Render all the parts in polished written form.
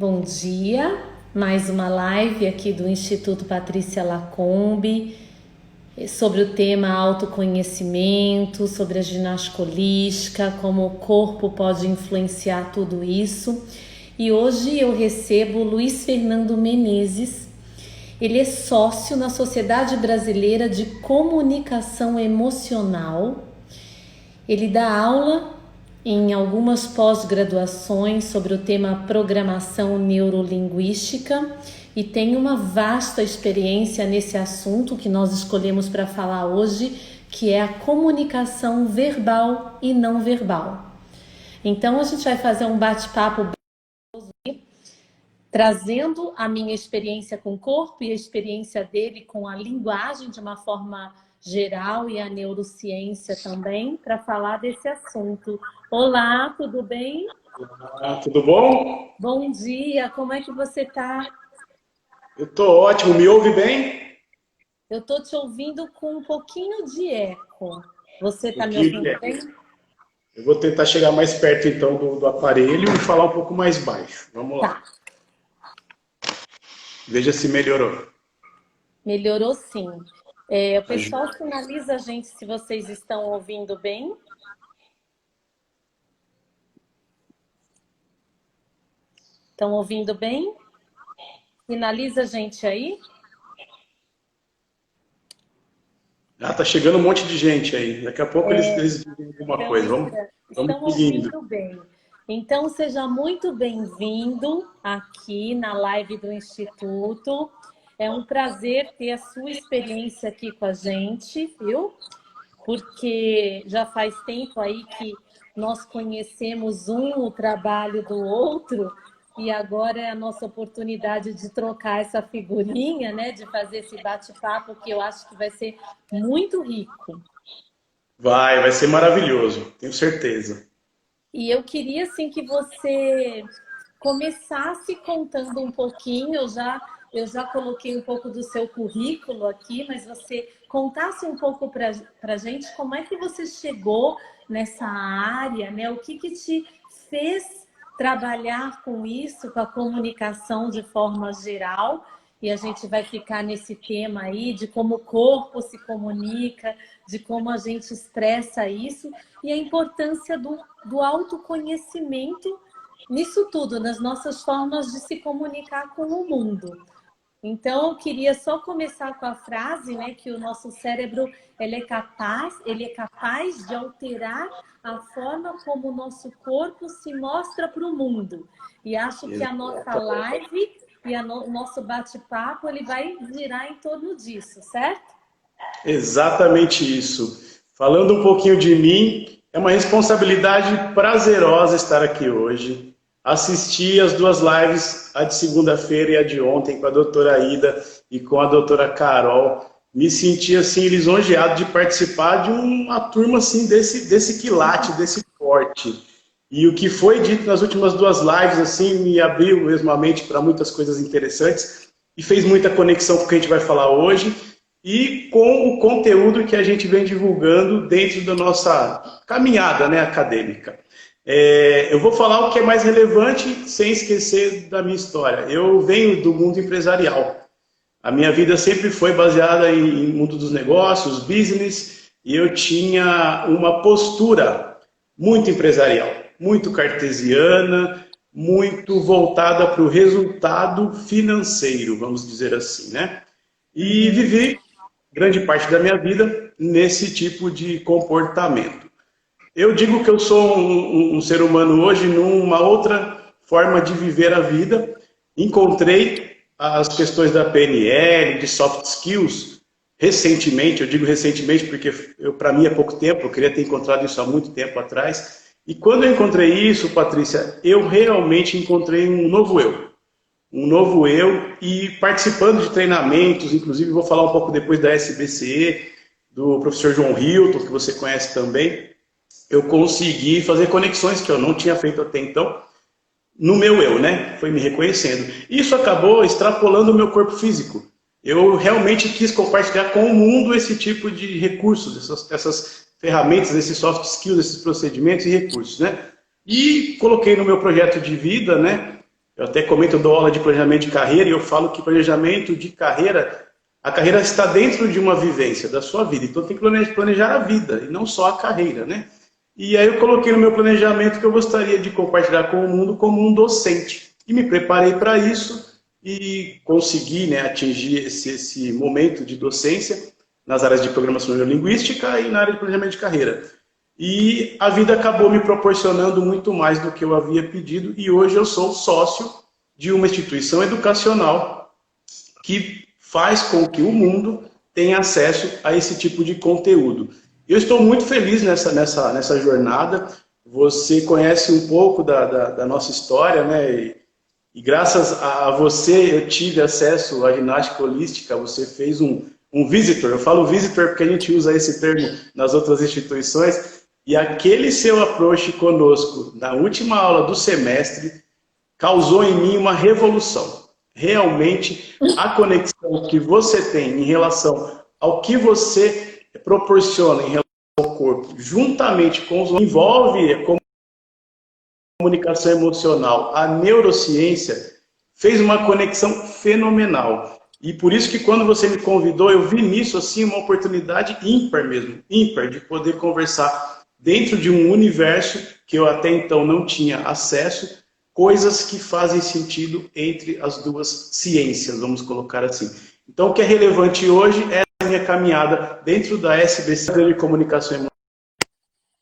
Bom dia, mais uma live aqui do Instituto Patrícia Lacombe sobre o tema autoconhecimento, sobre a ginástica holística, como o corpo pode influenciar tudo isso. E hoje eu recebo Luiz Fernando Menezes. Ele é sócio na Sociedade Brasileira de Comunicação Emocional. Ele dá aula em algumas pós-graduações sobre o tema programação neurolinguística e tem uma vasta experiência nesse assunto que nós escolhemos para falar hoje, que é a comunicação verbal e não verbal. Então a gente vai fazer um bate-papo trazendo a minha experiência com o corpo e a experiência dele com a linguagem de uma forma geral e a neurociência também, para falar desse assunto. Olá, tudo bem? Olá, tudo bom? Bom dia, como é que você está? Eu estou ótimo, me ouve bem? Eu estou te ouvindo com um pouquinho de eco. Você está me Pouquinho ouvindo de eco. bem? Eu vou tentar chegar mais perto então do aparelho e falar um pouco mais baixo. Vamos lá. Tá, Veja se melhorou. melhorou sim. O Ajuda. pessoal sinaliza a gente se vocês estão ouvindo bem. Estão ouvindo bem? Sinaliza a gente aí. Ah, tá chegando um monte de gente aí. Daqui a pouco eles dizem alguma coisa. Vamos Estão seguindo. ouvindo bem. Então, seja muito bem-vindo aqui na live do Instituto. É um prazer ter a sua experiência aqui com a gente, viu? Porque já faz tempo aí que nós conhecemos o trabalho do outro e agora é a nossa oportunidade de trocar essa figurinha, né? De fazer esse bate-papo que eu acho que vai ser muito rico. Vai ser maravilhoso, tenho certeza. E eu queria assim que você começasse contando um pouquinho, eu já coloquei um pouco do seu currículo aqui, mas você contasse um pouco para a gente como é que você chegou nessa área, né? O que te fez trabalhar com isso, com a comunicação de forma geral, e a gente vai ficar nesse tema aí de como o corpo se comunica, de como a gente expressa isso, e a importância do autoconhecimento nisso tudo, nas nossas formas de se comunicar com o mundo. Então, eu queria só começar com a frase, né, que o nosso cérebro ele é capaz de alterar a forma como o nosso corpo se mostra para o mundo. E acho que a nossa live e o nosso bate-papo ele vai girar em torno disso, certo? Exatamente isso. Falando um pouquinho de mim, é uma responsabilidade prazerosa estar aqui hoje. Assisti as duas lives, a de segunda-feira e a de ontem, com a doutora Ida e com a doutora Carol. Me senti assim lisonjeado de participar de uma turma assim desse quilate, desse porte. E o que foi dito nas últimas duas lives assim me abriu mesmo a mente para muitas coisas interessantes e fez muita conexão com o que a gente vai falar hoje e com o conteúdo que a gente vem divulgando dentro da nossa caminhada, né, acadêmica. Eu vou falar o que é mais relevante sem esquecer da minha história. Eu venho do mundo empresarial. A minha vida sempre foi baseada em mundo dos negócios, business, e eu tinha uma postura muito empresarial, muito cartesiana, muito voltada para o resultado financeiro, vamos dizer assim, né? E vivi grande parte da minha vida nesse tipo de comportamento. Eu digo que eu sou um ser humano hoje numa outra forma de viver a vida. Encontrei as questões da PNL, de soft skills, recentemente. Eu digo recentemente porque para mim é pouco tempo, eu queria ter encontrado isso há muito tempo atrás. E quando eu encontrei isso, Patrícia, eu realmente encontrei um novo eu. Um novo eu e participando de treinamentos, inclusive vou falar um pouco depois da SBCE, do professor João Hilton, que você conhece também, eu consegui fazer conexões que eu não tinha feito até então no meu eu, né? Foi me reconhecendo. Isso acabou extrapolando o meu corpo físico. Eu realmente quis compartilhar com o mundo esse tipo de recursos, essas ferramentas, esses soft skills, esses procedimentos e recursos, né? E coloquei no meu projeto de vida, né? Eu até comento, eu dou aula de planejamento de carreira e eu falo que planejamento de carreira, a carreira está dentro de uma vivência da sua vida. Então tem que planejar a vida e não só a carreira, né? E aí eu coloquei no meu planejamento que eu gostaria de compartilhar com o mundo como um docente. E me preparei para isso e consegui, né, atingir esse momento de docência nas áreas de programação neurolinguística e na área de planejamento de carreira. E a vida acabou me proporcionando muito mais do que eu havia pedido e hoje eu sou sócio de uma instituição educacional que faz com que o mundo tenha acesso a esse tipo de conteúdo. Eu estou muito feliz nessa jornada. Você conhece um pouco da nossa história, né? E graças a você eu tive acesso à ginástica holística. Você fez um visitor. Eu falo visitor porque a gente usa esse termo nas outras instituições. E aquele seu approach conosco na última aula do semestre causou em mim uma revolução. Realmente, a conexão que você tem em relação ao que você proporciona em relação ao corpo, juntamente com os envolve a comunicação emocional, a neurociência, fez uma conexão fenomenal. E por isso que quando você me convidou, eu vi nisso assim uma oportunidade ímpar mesmo, ímpar de poder conversar dentro de um universo que eu até então não tinha acesso, coisas que fazem sentido entre as duas ciências, vamos colocar assim. Então, o que é relevante hoje é a minha caminhada dentro da SBC de Comunicação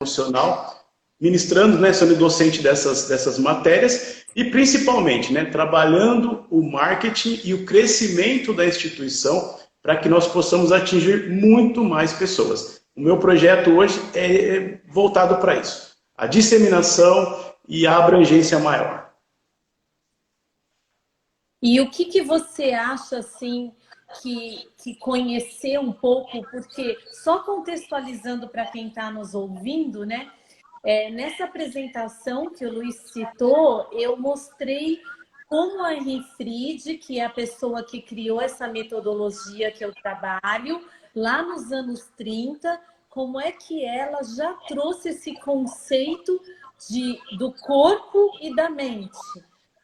Emocional, ministrando, né, sendo docente dessas matérias e principalmente, né, trabalhando o marketing e o crescimento da instituição para que nós possamos atingir muito mais pessoas. O meu projeto hoje é voltado para isso, a disseminação e a abrangência maior. E o que você acha, assim, que conhecer um pouco, porque só contextualizando para quem está nos ouvindo, né? Nessa apresentação que o Luiz citou, eu mostrei como a Henry Fried, que é a pessoa que criou essa metodologia que eu trabalho, lá nos anos 30, como é que ela já trouxe esse conceito do corpo e da mente.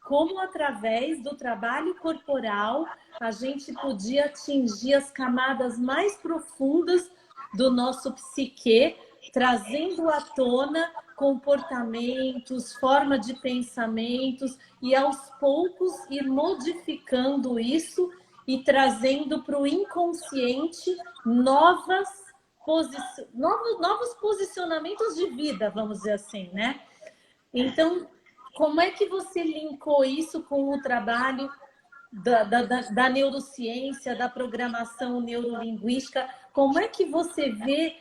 Como através do trabalho corporal a gente podia atingir as camadas mais profundas do nosso psique, trazendo à tona comportamentos, forma de pensamentos e aos poucos ir modificando isso e trazendo para o inconsciente novos posicionamentos de vida, vamos dizer assim, né? Então, como é que você linkou isso com o trabalho da neurociência, da programação neurolinguística? Como é que você vê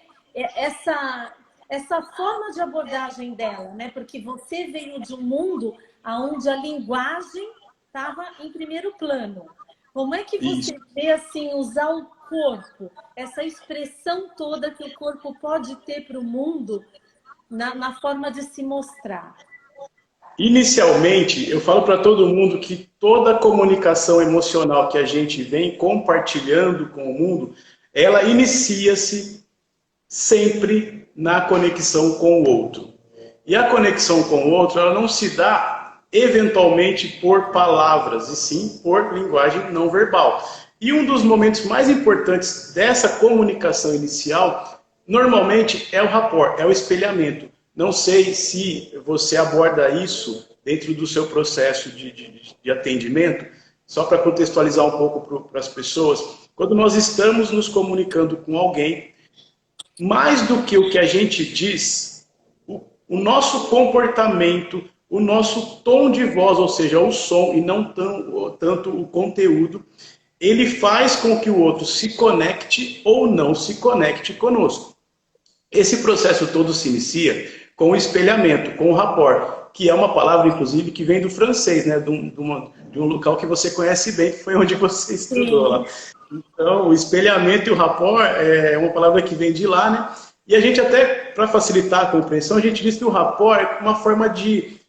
essa forma de abordagem dela, né? Porque você veio de um mundo onde a linguagem estava em primeiro plano. Como é que você vê, assim, usar o corpo, essa expressão toda que o corpo pode ter para o mundo na forma de se mostrar? Inicialmente, eu falo para todo mundo que toda comunicação emocional que a gente vem compartilhando com o mundo, ela inicia-se sempre na conexão com o outro. E a conexão com o outro, ela não se dá eventualmente por palavras, e sim por linguagem não verbal. E um dos momentos mais importantes dessa comunicação inicial, normalmente, é o rapport, é o espelhamento. Não sei se você aborda isso dentro do seu processo de atendimento, só para contextualizar um pouco para as pessoas. Quando nós estamos nos comunicando com alguém, mais do que o que a gente diz, o nosso comportamento, o nosso tom de voz, ou seja, o som e não tanto o conteúdo, ele faz com que o outro se conecte ou não se conecte conosco. Esse processo todo se inicia com o espelhamento, com o rapport, que é uma palavra, inclusive, que vem do francês, né? de um local que você conhece bem, que foi onde você estudou lá. Então, o espelhamento e o rapport é uma palavra que vem de lá, né? E a gente até, para facilitar a compreensão, a gente diz que o rapport é uma forma de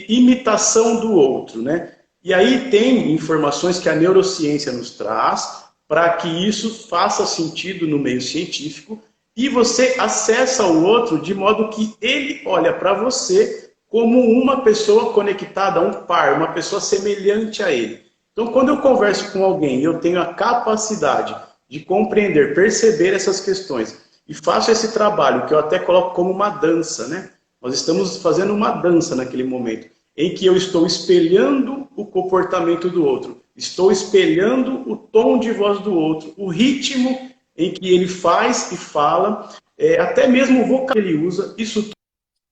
imitação do outro, né? E aí tem informações que a neurociência nos traz para que isso faça sentido no meio científico e você acessa o outro de modo que ele olha para você como uma pessoa conectada a um par, uma pessoa semelhante a ele. Então, quando eu converso com alguém e eu tenho a capacidade de compreender, perceber essas questões e faço esse trabalho, que eu até coloco como uma dança, né? Nós estamos fazendo uma dança naquele momento, em que eu estou espelhando o comportamento do outro, estou espelhando o tom de voz do outro, o ritmo em que ele faz e fala, até mesmo o vocabulário que ele usa, isso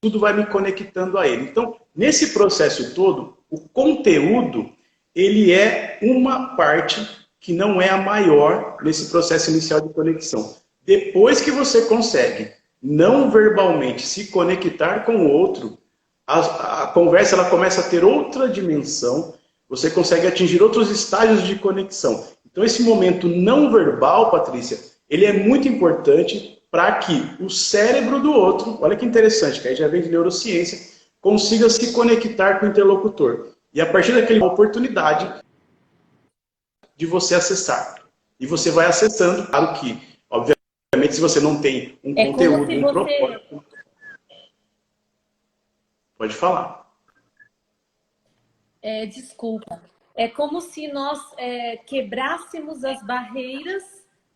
tudo vai me conectando a ele. Então, nesse processo todo, o conteúdo, ele é uma parte que não é a maior nesse processo inicial de conexão. Depois que você consegue não verbalmente se conectar com o outro, a conversa ela começa a ter outra dimensão, você consegue atingir outros estágios de conexão. Então esse momento não verbal, Patrícia, ele é muito importante para que o cérebro do outro, olha que interessante, que aí já vem de neurociência, consiga se conectar com o interlocutor. E a partir daquela oportunidade de você acessar. E você vai acessando, claro que, obviamente, se você não tem um conteúdo, um propósito. Pode falar. Desculpa. É como se nós quebrássemos as barreiras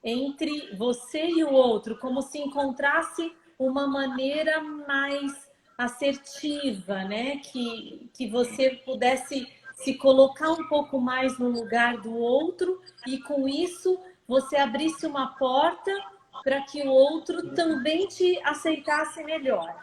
entre você e o outro, como se encontrasse uma maneira mais assertiva, né? Que você pudesse se colocar um pouco mais no lugar do outro e com isso você abrisse uma porta para que o outro também te aceitasse melhor.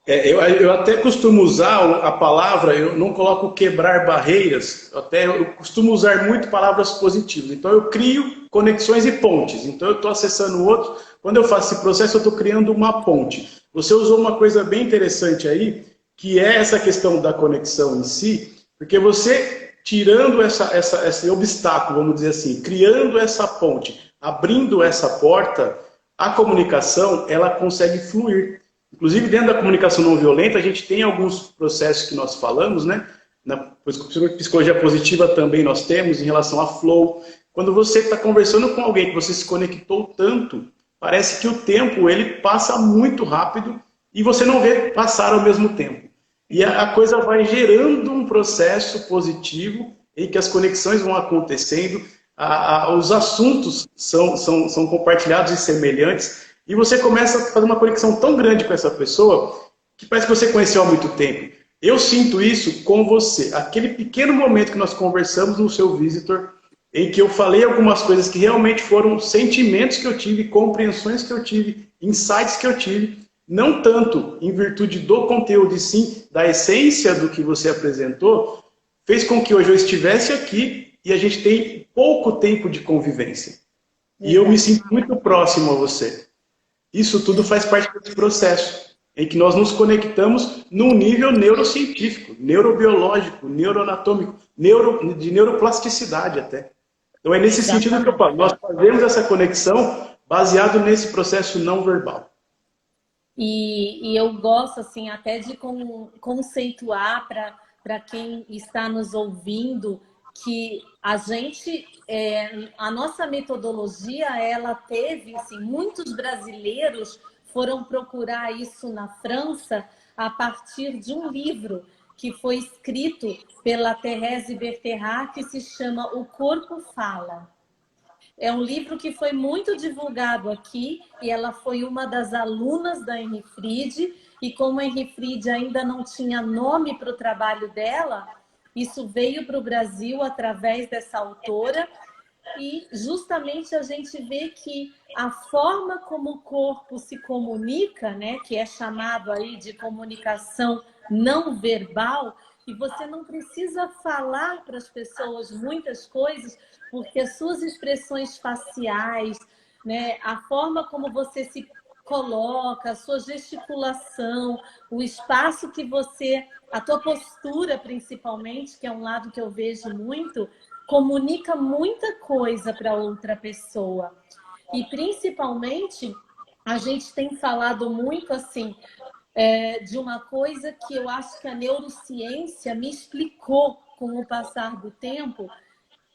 Eu até costumo usar a palavra, eu não coloco quebrar barreiras, eu costumo usar muito palavras positivas. Então eu crio conexões e pontes. Então eu estou acessando o outro. Quando eu faço esse processo, eu estou criando uma ponte. Você usou uma coisa bem interessante aí, que é essa questão da conexão em si, porque você tirando esse obstáculo, vamos dizer assim, criando essa ponte, abrindo essa porta, a comunicação ela consegue fluir. Inclusive, dentro da comunicação não violenta, a gente tem alguns processos que nós falamos, né? Na psicologia positiva também nós temos em relação a flow. Quando você está conversando com alguém que você se conectou tanto, parece que o tempo ele passa muito rápido e você não vê passar ao mesmo tempo. E a coisa vai gerando um processo positivo em que as conexões vão acontecendo, os assuntos são compartilhados e semelhantes, e você começa a fazer uma conexão tão grande com essa pessoa que parece que você conheceu há muito tempo. Eu sinto isso com você. Aquele pequeno momento que nós conversamos no seu Visitor, em que eu falei algumas coisas que realmente foram sentimentos que eu tive, compreensões que eu tive, insights que eu tive, não tanto em virtude do conteúdo, e sim da essência do que você apresentou, fez com que hoje eu estivesse aqui e a gente tem pouco tempo de convivência. E eu me sinto muito próximo a você. Isso tudo faz parte desse processo, em que nós nos conectamos num nível neurocientífico, neurobiológico, neuroanatômico, de neuroplasticidade até. Então é nesse sentido que eu falo, nós fazemos essa conexão baseado nesse processo não verbal. E eu gosto assim até de conceituar para quem está nos ouvindo que a nossa metodologia, ela teve, assim, muitos brasileiros foram procurar isso na França a partir de um livro que foi escrito pela Thérèse Bertherat, que se chama O Corpo Fala. É um livro que foi muito divulgado aqui e ela foi uma das alunas da Henri Fried, e como a Henri Fried ainda não tinha nome para o trabalho dela, isso veio para o Brasil através dessa autora, e justamente a gente vê que a forma como o corpo se comunica, né, que é chamado aí de comunicação não verbal, e você não precisa falar para as pessoas muitas coisas, porque as suas expressões faciais, né, a forma como você se coloca, a sua gesticulação, o espaço que você, a tua postura principalmente, que é um lado que eu vejo muito, comunica muita coisa para outra pessoa. E principalmente, a gente tem falado muito assim, de uma coisa que eu acho que a neurociência me explicou com o passar do tempo,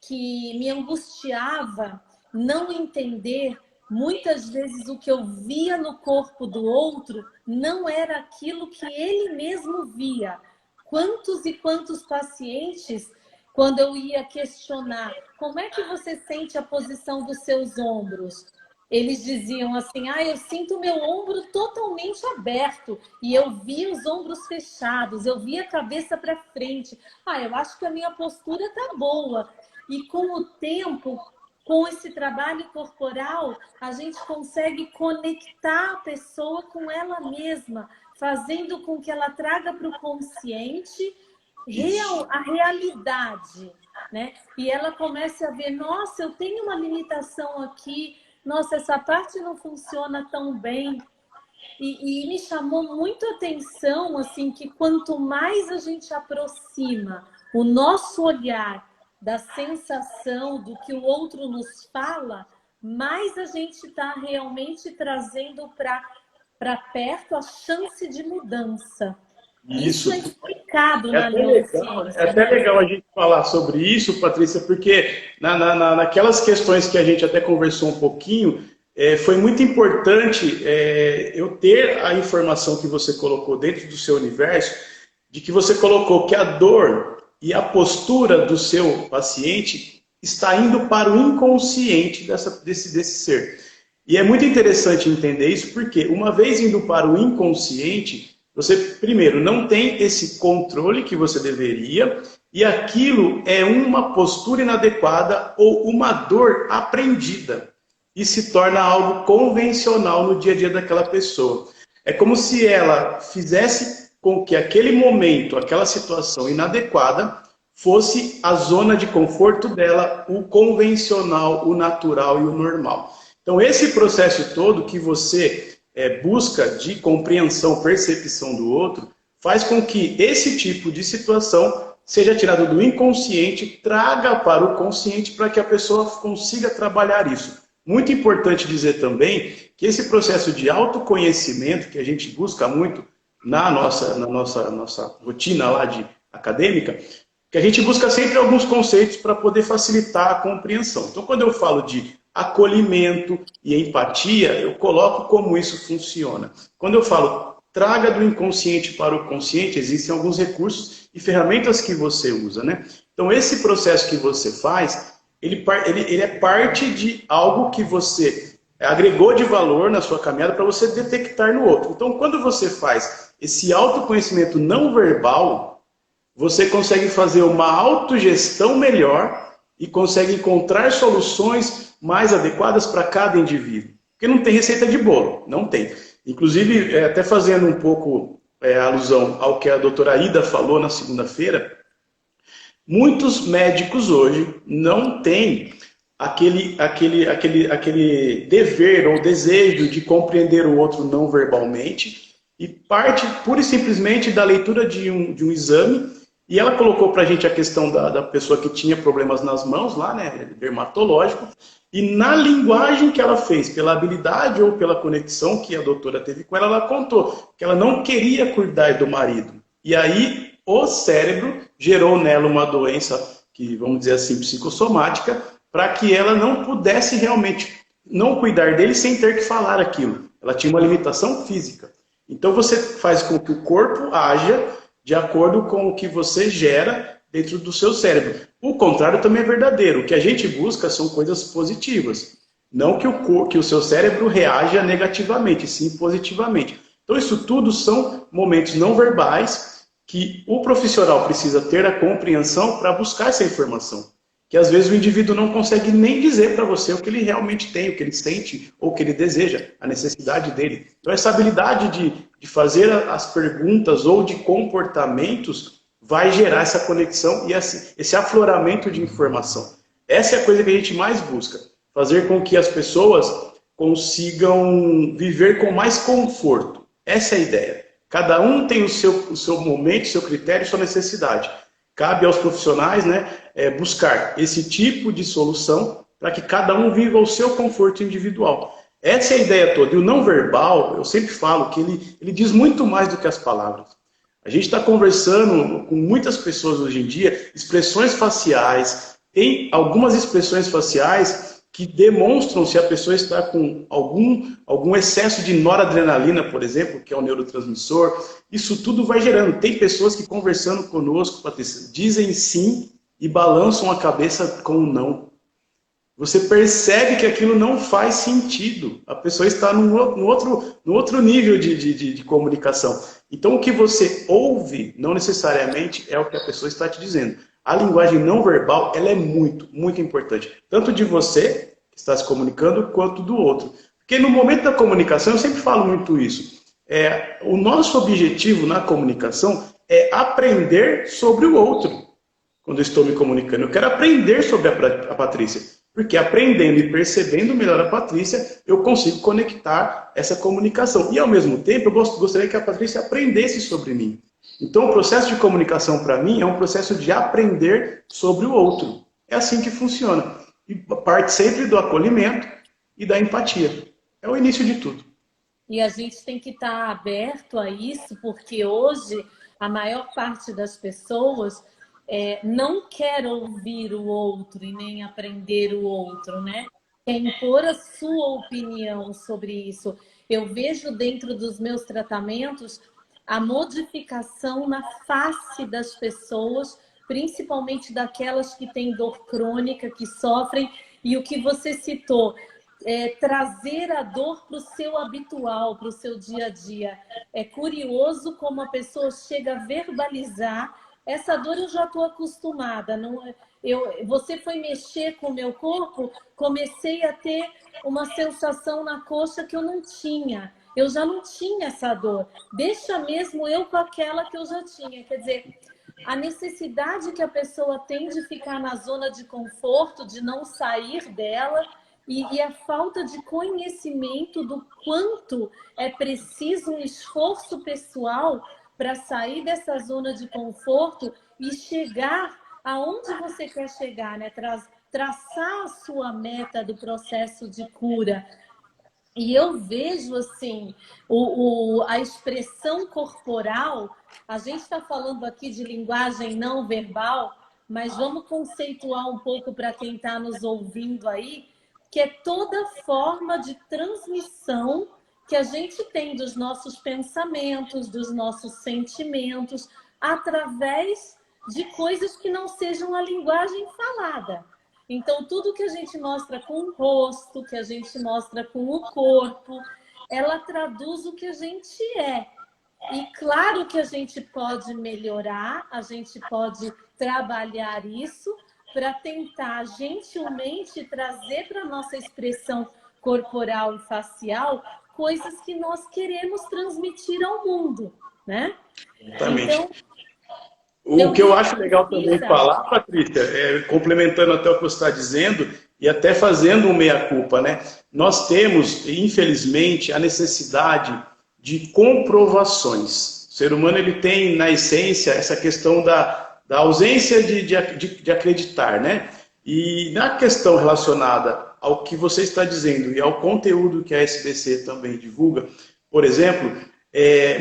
que me angustiava não entender muitas vezes o que eu via no corpo do outro não era aquilo que ele mesmo via. Quantos e quantos pacientes, quando eu ia questionar como é que você sente a posição dos seus ombros, eles diziam assim, eu sinto meu ombro totalmente aberto e eu via os ombros fechados, eu via a cabeça para frente. Eu acho que a minha postura tá boa. E com o tempo, com esse trabalho corporal, a gente consegue conectar a pessoa com ela mesma, fazendo com que ela traga para o consciente a realidade, né? E ela comece a ver, nossa, eu tenho uma limitação aqui, nossa, essa parte não funciona tão bem. E me chamou muito a atenção, assim, que quanto mais a gente aproxima o nosso olhar da sensação do que o outro nos fala, mais a gente está realmente trazendo para perto a chance de mudança. Isso é explicado na neurociência. É até legal a gente falar sobre isso, Patrícia, porque naquelas questões que a gente até conversou um pouquinho, foi muito importante eu ter a informação que você colocou dentro do seu universo, de que você colocou que a dor e a postura do seu paciente está indo para o inconsciente desse ser. E é muito interessante entender isso, porque uma vez indo para o inconsciente, você, primeiro, não tem esse controle que você deveria, e aquilo é uma postura inadequada ou uma dor aprendida, e se torna algo convencional no dia a dia daquela pessoa. É como se ela fizesse com que aquele momento, aquela situação inadequada, fosse a zona de conforto dela, o convencional, o natural e o normal. Então, esse processo todo que você busca de compreensão, percepção do outro, faz com que esse tipo de situação seja tirado do inconsciente, traga para o consciente para que a pessoa consiga trabalhar isso. Muito importante dizer também que esse processo de autoconhecimento, que a gente busca muito na nossa rotina lá de acadêmica, que a gente busca sempre alguns conceitos para poder facilitar a compreensão. Então, quando eu falo de acolhimento e empatia, eu coloco como isso funciona. Quando eu falo traga do inconsciente para o consciente, existem alguns recursos e ferramentas que você usa, né? Então, esse processo que você faz, ele é parte de algo que você agregou de valor na sua caminhada para você detectar no outro. Então, quando você faz esse autoconhecimento não verbal, você consegue fazer uma autogestão melhor e consegue encontrar soluções mais adequadas para cada indivíduo. Porque não tem receita de bolo, não tem. Inclusive, até fazendo um pouco alusão ao que a doutora Ida falou na segunda-feira, muitos médicos hoje não têm aquele dever ou desejo de compreender o outro não verbalmente e parte pura e simplesmente da leitura de um exame. E ela colocou para a gente a questão da pessoa que tinha problemas nas mãos, lá, né, dermatológico, e na linguagem que ela fez, pela habilidade ou pela conexão que a doutora teve com ela, ela contou que ela não queria cuidar do marido. E aí o cérebro gerou nela uma doença, que vamos dizer assim, psicossomática, para que ela não pudesse realmente não cuidar dele sem ter que falar aquilo. Ela tinha uma limitação física. Então você faz com que o corpo haja de acordo com o que você gera dentro do seu cérebro. O contrário também é verdadeiro. O que a gente busca são coisas positivas. Não que o seu cérebro reaja negativamente, sim positivamente. Então isso tudo são momentos não verbais que o profissional precisa ter a compreensão para buscar essa informação. Que às vezes o indivíduo não consegue nem dizer para você o que ele realmente tem, o que ele sente ou o que ele deseja, a necessidade dele. Então essa habilidade de fazer as perguntas ou de comportamentos vai gerar essa conexão e esse afloramento de informação. Essa é a coisa que a gente mais busca, fazer com que as pessoas consigam viver com mais conforto. Essa é a ideia. Cada um tem o seu momento, o seu critério, sua necessidade. Cabe aos profissionais, né, buscar esse tipo de solução para que cada um viva o seu conforto individual. Essa é a ideia toda. E o não verbal, eu sempre falo que ele diz muito mais do que as palavras. A gente está conversando com muitas pessoas hoje em dia, expressões faciais, tem algumas expressões faciais que demonstram se a pessoa está com algum excesso de noradrenalina, por exemplo, que é o neurotransmissor. Isso tudo vai gerando. Tem pessoas que, conversando conosco, Patrícia, dizem sim e balançam a cabeça com um não. Você percebe que aquilo não faz sentido. A pessoa está no outro nível de comunicação. Então, o que você ouve, não necessariamente é o que a pessoa está te dizendo. A linguagem não verbal, ela é muito, muito importante. Tanto de você, que está se comunicando, quanto do outro. Porque no momento da comunicação, eu sempre falo muito isso. O nosso objetivo na comunicação é aprender sobre o outro. Quando eu estou me comunicando, eu quero aprender sobre a Patrícia. Porque aprendendo e percebendo melhor a Patrícia, eu consigo conectar essa comunicação. E ao mesmo tempo, eu gostaria que a Patrícia aprendesse sobre mim. Então, o processo de comunicação, para mim, é um processo de aprender sobre o outro. É assim que funciona. E parte sempre do acolhimento e da empatia. É o início de tudo. E a gente tem que estar aberto a isso, porque hoje a maior parte das pessoas não quer ouvir o outro e nem aprender o outro, né? Quer impor a sua opinião sobre isso. Eu vejo dentro dos meus tratamentos a modificação na face das pessoas, principalmente daquelas que têm dor crônica, que sofrem, e o que você citou, trazer a dor para o seu habitual, para o seu dia a dia. É curioso como a pessoa chega a verbalizar: essa dor eu já estou acostumada. Você foi mexer com o meu corpo, comecei a ter uma sensação na coxa que eu não tinha. Eu já não tinha essa dor. Deixa mesmo eu com aquela que eu já tinha. Quer dizer, a necessidade que a pessoa tem de ficar na zona de conforto, de não sair dela, e a falta de conhecimento do quanto é preciso um esforço pessoal para sair dessa zona de conforto e chegar aonde você quer chegar, né? Traçar a sua meta do processo de cura. E eu vejo, assim, a expressão corporal. A gente está falando aqui de linguagem não verbal, mas vamos conceituar um pouco para quem está nos ouvindo aí, que é toda forma de transmissão que a gente tem dos nossos pensamentos, dos nossos sentimentos, através de coisas que não sejam a linguagem falada. Então, tudo que a gente mostra com o rosto, que a gente mostra com o corpo, ela traduz o que a gente é. E claro que a gente pode melhorar, a gente pode trabalhar isso para tentar gentilmente trazer para a nossa expressão corporal e facial coisas que nós queremos transmitir ao mundo, né? Exatamente. Então, o que eu acho legal também falar, Patrícia, complementando até o que você está dizendo e até fazendo um meia-culpa, né? Nós temos, infelizmente, a necessidade de comprovações. O ser humano ele tem, na essência, essa questão da ausência de acreditar, né? E na questão relacionada ao que você está dizendo e ao conteúdo que a SBC também divulga, por exemplo,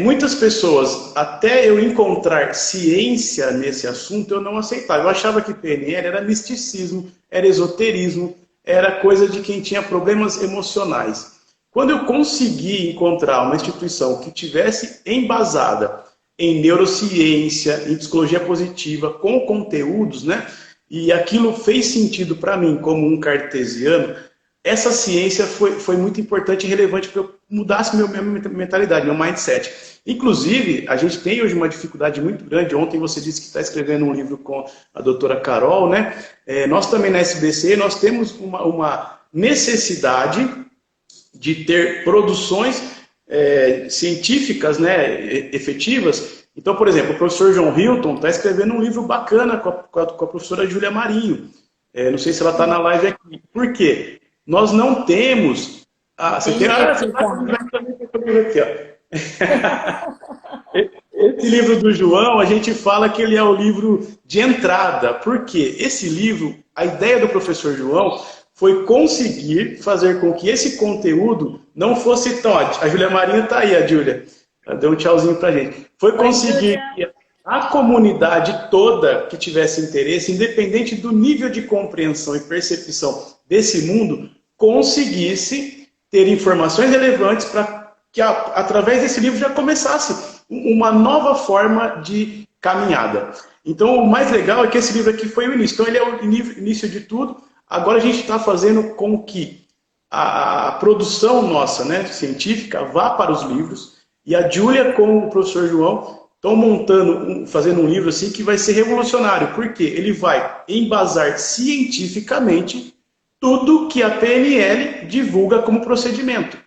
muitas pessoas, até eu encontrar ciência nesse assunto, eu não aceitava. Eu achava que PNL era misticismo, era esoterismo, era coisa de quem tinha problemas emocionais. Quando eu consegui encontrar uma instituição que tivesse embasada em neurociência, em psicologia positiva, com conteúdos, né? E aquilo fez sentido para mim como um cartesiano, essa ciência foi muito importante e relevante para eu mudasse minha mentalidade, meu mindset. Inclusive, a gente tem hoje uma dificuldade muito grande. Ontem você disse que está escrevendo um livro com a doutora Carol, né? Nós também na SBC, nós temos uma necessidade de ter produções científicas, né, efetivas. Então, por exemplo, o professor João Hilton está escrevendo um livro bacana com a professora Júlia Marinho. Não sei se ela está na live aqui. Por quê? Nós não temos... você tem aqui, ó. Esse livro do João, a gente fala que ele é o livro de entrada. Por quê? Esse livro, a ideia do professor João foi conseguir fazer com que esse conteúdo não fosse tão... A Júlia Marinho está aí, a Júlia. Ela deu um tchauzinho pra gente. Foi conseguir que a comunidade toda que tivesse interesse, independente do nível de compreensão e percepção desse mundo conseguisse ter informações relevantes para que, através desse livro, já começasse uma nova forma de caminhada. Então, o mais legal é que esse livro aqui foi o início. Então, ele é o início de tudo. Agora, a gente está fazendo com que a produção nossa, né, científica, vá para os livros. E a Júlia, com o professor João, estão montando, fazendo um livro assim que vai ser revolucionário. Porque ele vai embasar cientificamente tudo que a PNL divulga como procedimento.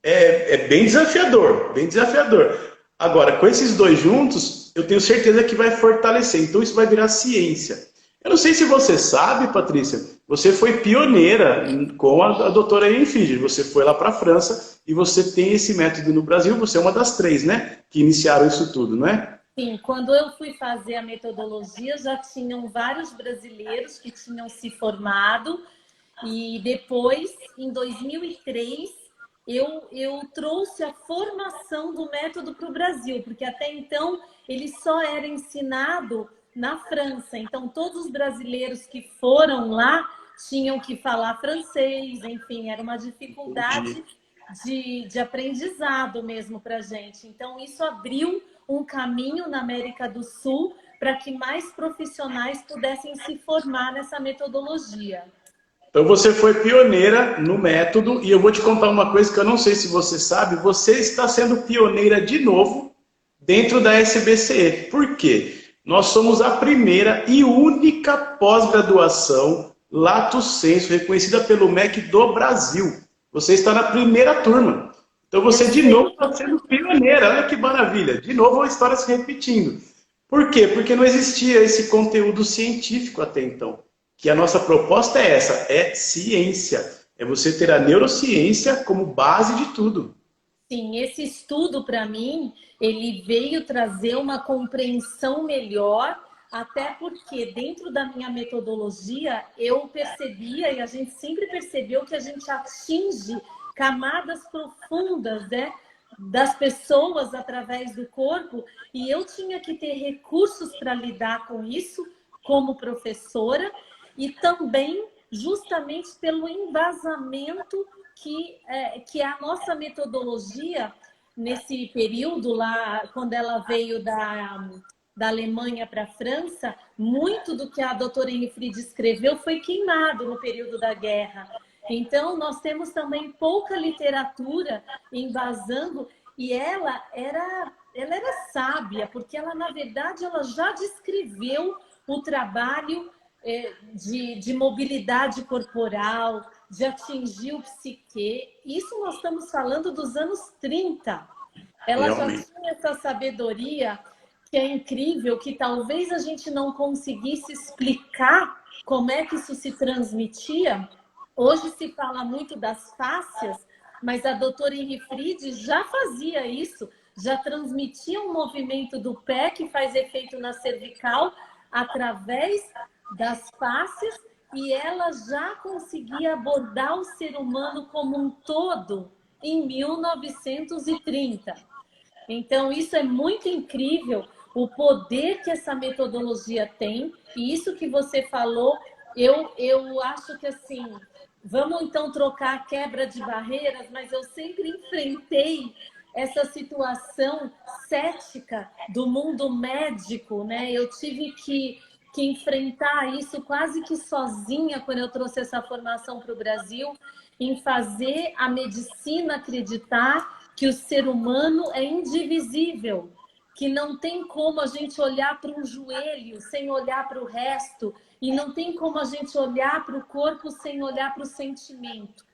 É bem desafiador, bem desafiador. Agora, com esses dois juntos, eu tenho certeza que vai fortalecer. Então, isso vai virar ciência. Eu não sei se você sabe, Patrícia, você foi pioneira com a doutora Enfide. Você foi lá para a França e você tem esse método no Brasil. Você é uma das 3, né? Que iniciaram isso tudo, não é? Sim, quando eu fui fazer a metodologia, já tinham vários brasileiros que tinham se formado. E depois, em 2003, eu trouxe a formação do método para o Brasil, porque até então ele só era ensinado na França. Então, todos os brasileiros que foram lá tinham que falar francês, enfim, era uma dificuldade de aprendizado mesmo para a gente. Então, isso abriu um caminho na América do Sul para que mais profissionais pudessem se formar nessa metodologia. Então você foi pioneira no método e eu vou te contar uma coisa que eu não sei se você sabe, você está sendo pioneira de novo dentro da SBCE. Por quê? Nós somos a primeira e única pós-graduação Lato Sensu reconhecida pelo MEC do Brasil. Você está na primeira turma. Então você de novo está sendo pioneira. Olha que maravilha. De novo a história se repetindo. Por quê? Porque não existia esse conteúdo científico até então. Que a nossa proposta é essa, é ciência. É você ter a neurociência como base de tudo. Sim, esse estudo, para mim, ele veio trazer uma compreensão melhor, até porque dentro da minha metodologia, eu percebia, e a gente sempre percebeu, que a gente atinge camadas profundas, né, das pessoas através do corpo, e eu tinha que ter recursos para lidar com isso como professora, e também justamente pelo embasamento que a nossa metodologia, nesse período lá, quando ela veio da Alemanha para a França, muito do que a doutora Enfrid escreveu foi queimado no período da guerra. Então, nós temos também pouca literatura embasando, e ela era sábia, porque ela, na verdade, ela já descreveu o trabalho de mobilidade corporal, de atingir o psique. Isso nós estamos falando dos anos 30. Ela já tinha essa sabedoria que é incrível, que talvez a gente não conseguisse explicar como é que isso se transmitia. Hoje se fala muito das fáscias, mas a doutora Enfrid já fazia isso, já transmitia um movimento do pé que faz efeito na cervical através das fáscias, e ela já conseguia abordar o ser humano como um todo em 1930. Então, isso é muito incrível, o poder que essa metodologia tem, e isso que você falou, eu acho que assim, vamos então trocar a quebra de barreiras, mas eu sempre enfrentei essa situação cética do mundo médico, né? Eu tive que enfrentar isso quase que sozinha quando eu trouxe essa formação para o Brasil, em fazer a medicina acreditar que o ser humano é indivisível, que não tem como a gente olhar para um joelho sem olhar para o resto, e não tem como a gente olhar para o corpo sem olhar para o sentimento,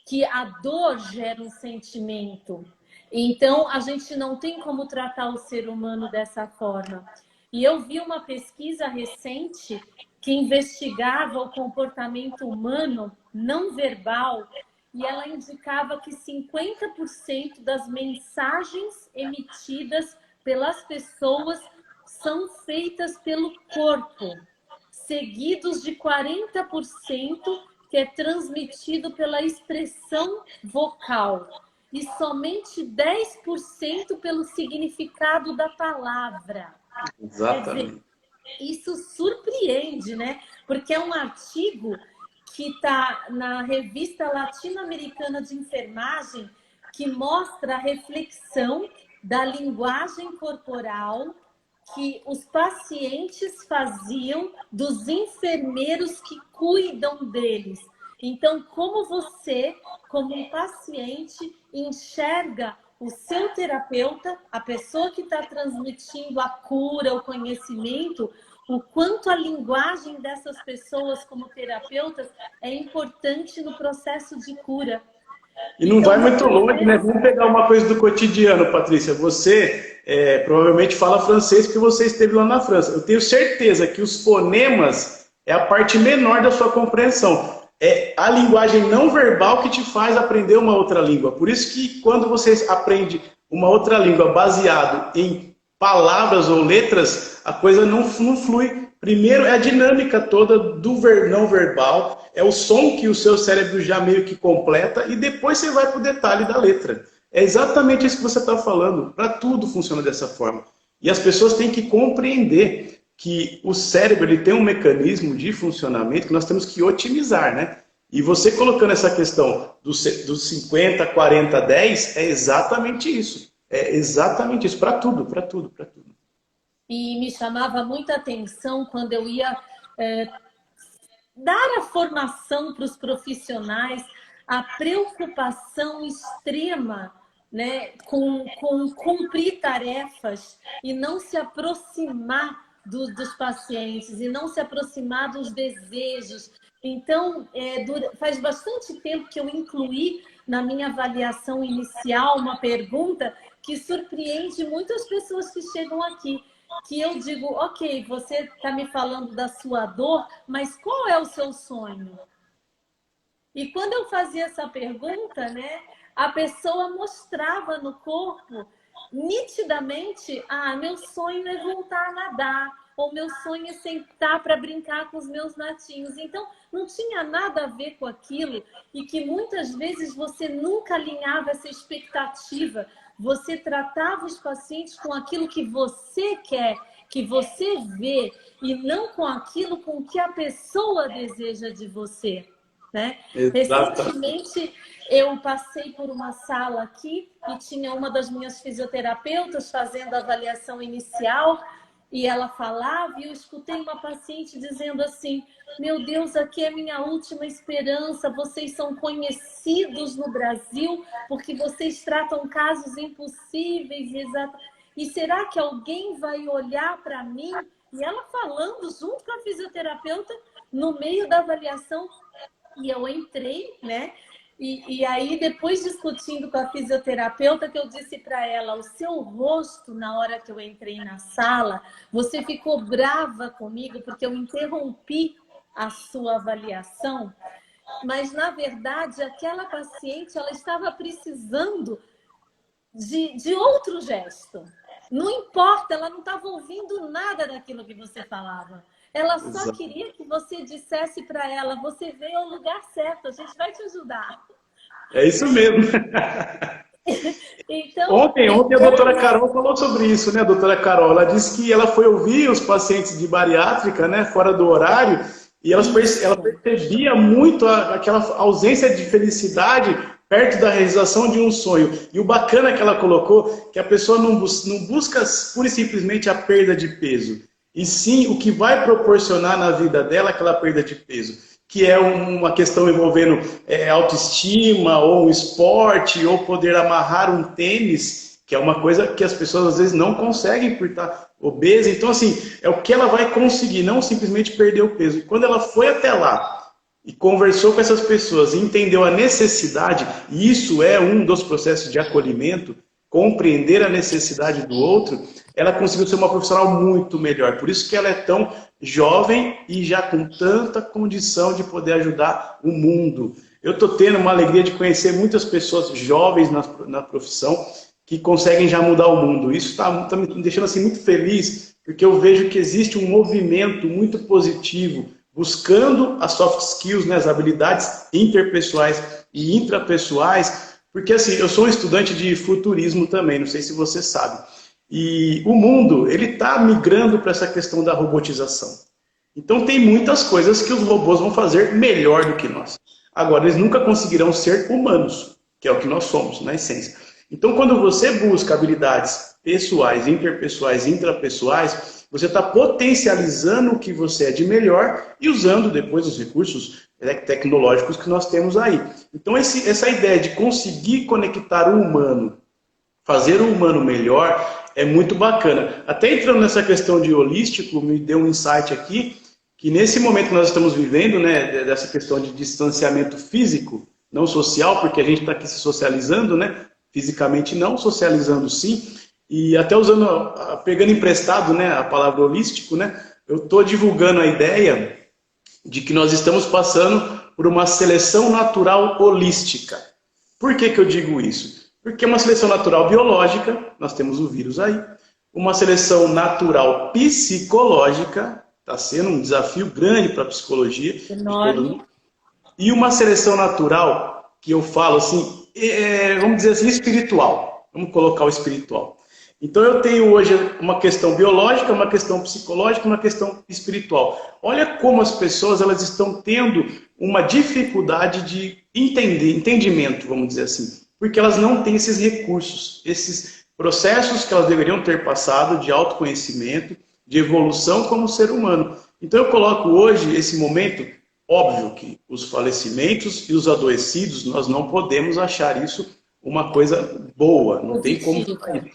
que a dor gera um sentimento. Então, a gente não tem como tratar o ser humano dessa forma. E eu vi uma pesquisa recente que investigava o comportamento humano não verbal, e ela indicava que 50% das mensagens emitidas pelas pessoas são feitas pelo corpo, seguidos de 40% que é transmitido pela expressão vocal, e somente 10% pelo significado da palavra. Exatamente. Quer dizer, isso surpreende, né? Porque é um artigo que está na Revista Latino-Americana de Enfermagem, que mostra a reflexão da linguagem corporal que os pacientes faziam dos enfermeiros que cuidam deles. Então, como você, como um paciente, enxerga o seu terapeuta, a pessoa que está transmitindo a cura, o conhecimento, o quanto a linguagem dessas pessoas como terapeutas é importante no processo de cura. E não vai muito longe, né? Vamos pegar uma coisa do cotidiano, Patrícia. Você provavelmente fala francês porque você esteve lá na França. Eu tenho certeza que os fonemas é a parte menor da sua compreensão. É a linguagem não verbal que te faz aprender uma outra língua. Por isso que quando você aprende uma outra língua baseado em palavras ou letras, a coisa não flui. Primeiro é a dinâmica toda do não verbal, é o som que o seu cérebro já meio que completa e depois você vai para o detalhe da letra. É exatamente isso que você está falando. Para tudo funciona dessa forma. E as pessoas têm que compreender que o cérebro ele tem um mecanismo de funcionamento que nós temos que otimizar, né? E você colocando essa questão dos 50, 40, 10, é exatamente isso. É exatamente isso, para tudo, para tudo, para tudo. E me chamava muita atenção quando eu ia dar a formação para os profissionais, a preocupação extrema, né, com cumprir tarefas e não se aproximar dos pacientes e não se aproximar dos desejos. Então, faz bastante tempo que eu incluí na minha avaliação inicial uma pergunta que surpreende muitas pessoas que chegam aqui, que eu digo, ok, você está me falando da sua dor, mas qual é o seu sonho? E quando eu fazia essa pergunta, né, a pessoa mostrava no corpo nitidamente, meu sonho é voltar a nadar, ou meu sonho é sentar para brincar com os meus netinhos. Então, não tinha nada a ver com aquilo e que muitas vezes você nunca alinhava essa expectativa. Você tratava os pacientes com aquilo que você quer, que você vê, e não com aquilo com que a pessoa deseja de você, né? Recentemente, eu passei por uma sala aqui e tinha uma das minhas fisioterapeutas fazendo a avaliação inicial e ela falava e eu escutei uma paciente dizendo assim, meu Deus, aqui é minha última esperança, vocês são conhecidos no Brasil porque vocês tratam casos impossíveis, e será que alguém vai olhar para mim? E ela falando junto com a fisioterapeuta no meio da avaliação, e eu entrei, né? E aí, depois discutindo com a fisioterapeuta, que eu disse para ela, o seu rosto, na hora que eu entrei na sala, você ficou brava comigo porque eu interrompi a sua avaliação, mas, na verdade, aquela paciente, ela estava precisando de outro gesto. Não importa, ela não estava ouvindo nada daquilo que você falava. Ela só queria que você dissesse para ela, você veio ao lugar certo, a gente vai te ajudar. É isso mesmo. Então, ontem a doutora Carol falou sobre isso, né, a doutora Carol? Ela disse que ela foi ouvir os pacientes de bariátrica, né, fora do horário, e ela percebia muito aquela ausência de felicidade perto da realização de um sonho. E o bacana que ela colocou, que a pessoa não busca pura e simplesmente a perda de peso, e sim o que vai proporcionar na vida dela aquela perda de peso, que é uma questão envolvendo autoestima, ou um esporte, ou poder amarrar um tênis, que é uma coisa que as pessoas às vezes não conseguem por estar obesa. Então, assim, é o que ela vai conseguir, não simplesmente perder o peso. E quando ela foi até lá e conversou com essas pessoas e entendeu a necessidade, e isso é um dos processos de acolhimento, compreender a necessidade do outro, ela conseguiu ser uma profissional muito melhor. Por isso que ela é tão jovem e já com tanta condição de poder ajudar o mundo. Eu estou tendo uma alegria de conhecer muitas pessoas jovens na profissão que conseguem já mudar o mundo. Isso está me deixando assim, muito feliz, porque eu vejo que existe um movimento muito positivo, buscando as soft skills, né, as habilidades interpessoais e intrapessoais, porque assim, eu sou um estudante de futurismo também, não sei se você sabe. E o mundo, ele está migrando para essa questão da robotização. Então tem muitas coisas que os robôs vão fazer melhor do que nós. Agora, eles nunca conseguirão ser humanos, que é o que nós somos, na essência. Então, quando você busca habilidades pessoais, interpessoais, intrapessoais, você está potencializando o que você é de melhor e usando depois os recursos tecnológicos que nós temos aí. Então, essa ideia de conseguir conectar o humano, fazer o humano melhor, é muito bacana. Até entrando nessa questão de holístico, me deu um insight aqui, que nesse momento que nós estamos vivendo, né, dessa questão de distanciamento físico, não social, porque a gente está aqui se socializando, né, fisicamente não, socializando sim, e até usando, pegando emprestado, né, a palavra holístico, né, eu estou divulgando a ideia de que nós estamos passando por uma seleção natural holística. Por que eu digo isso? Porque uma seleção natural biológica, nós temos o vírus aí, uma seleção natural psicológica, está sendo um desafio grande para a psicologia de todo mundo, e uma seleção natural, que eu falo assim, vamos dizer assim, espiritual. Vamos colocar o espiritual. Então eu tenho hoje uma questão biológica, uma questão psicológica, uma questão espiritual. Olha como as pessoas elas estão tendo uma dificuldade de entendimento, vamos dizer assim, porque elas não têm esses recursos, esses processos que elas deveriam ter passado de autoconhecimento, de evolução como ser humano. Então eu coloco hoje esse momento, óbvio que os falecimentos e os adoecidos, nós não podemos achar isso uma coisa boa, não tem como fazer.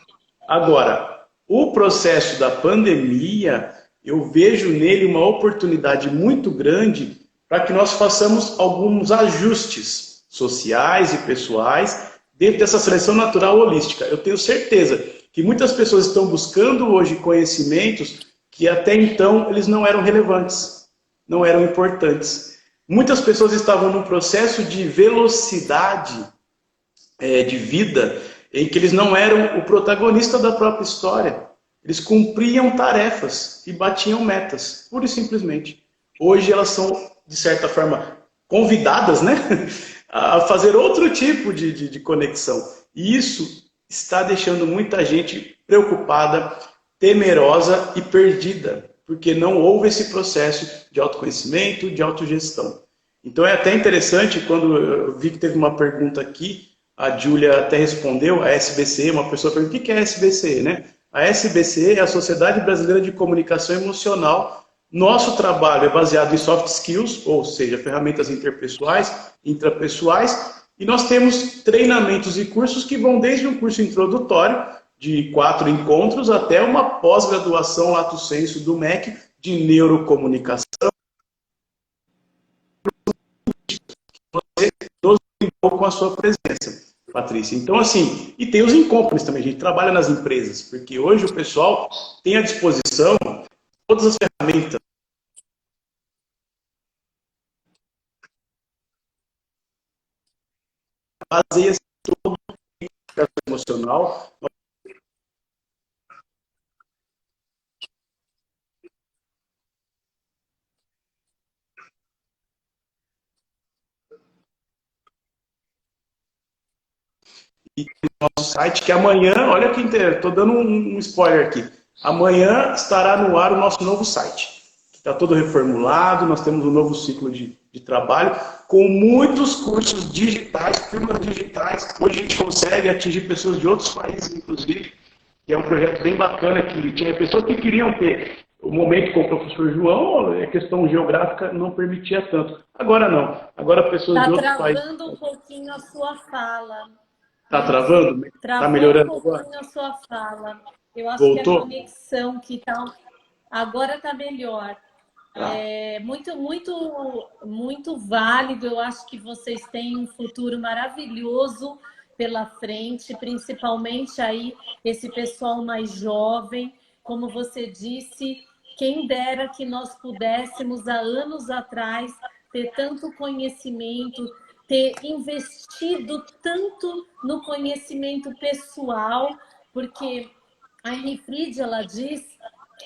Agora, o processo da pandemia, eu vejo nele uma oportunidade muito grande para que nós façamos alguns ajustes sociais e pessoais dentro dessa seleção natural holística. Eu tenho certeza que muitas pessoas estão buscando hoje conhecimentos que até então eles não eram relevantes, não eram importantes. Muitas pessoas estavam num processo de velocidade de vida em que eles não eram o protagonista da própria história. Eles cumpriam tarefas e batiam metas, pura e simplesmente. Hoje elas são, de certa forma, convidadas, né, a fazer outro tipo de conexão. E isso está deixando muita gente preocupada, temerosa e perdida, porque não houve esse processo de autoconhecimento, de autogestão. Então é até interessante, quando eu vi que teve uma pergunta aqui, a Júlia até respondeu, a SBC, uma pessoa perguntou, o que é a SBC, né? A SBC é a Sociedade Brasileira de Comunicação Emocional. Nosso trabalho é baseado em soft skills, ou seja, ferramentas interpessoais, intrapessoais, e nós temos treinamentos e cursos que vão desde um curso introdutório, de 4 encontros, até uma pós-graduação lato sensu do MEC, de neurocomunicação. Você nos com a sua presença, Patrícia. Então, assim, e tem os in-companies também, a gente trabalha nas empresas, porque hoje o pessoal tem à disposição todas as ferramentas. Baseia-se todo o emocional. E nosso site, que amanhã, olha que estou dando um spoiler aqui. Amanhã estará no ar o nosso novo site. Está todo reformulado, nós temos um novo ciclo de trabalho, com muitos cursos digitais, firmas digitais. Hoje a gente consegue atingir pessoas de outros países, inclusive, que é um projeto bem bacana, que tinha pessoas que queriam ter o momento com o professor João, a questão geográfica não permitia tanto. Agora não. Agora pessoas de outros países... Está travando um pouquinho a sua fala. Está travando? Está melhorando um pouquinho agora? A sua fala. Eu acho Voltou? que a conexão que está... Agora está melhor. É muito válido. Eu acho que vocês têm um futuro maravilhoso pela frente, principalmente aí esse pessoal mais jovem. Como você disse, quem dera que nós pudéssemos, há anos atrás, ter tanto conhecimento, ter investido tanto no conhecimento pessoal, porque a Anne Fried, ela diz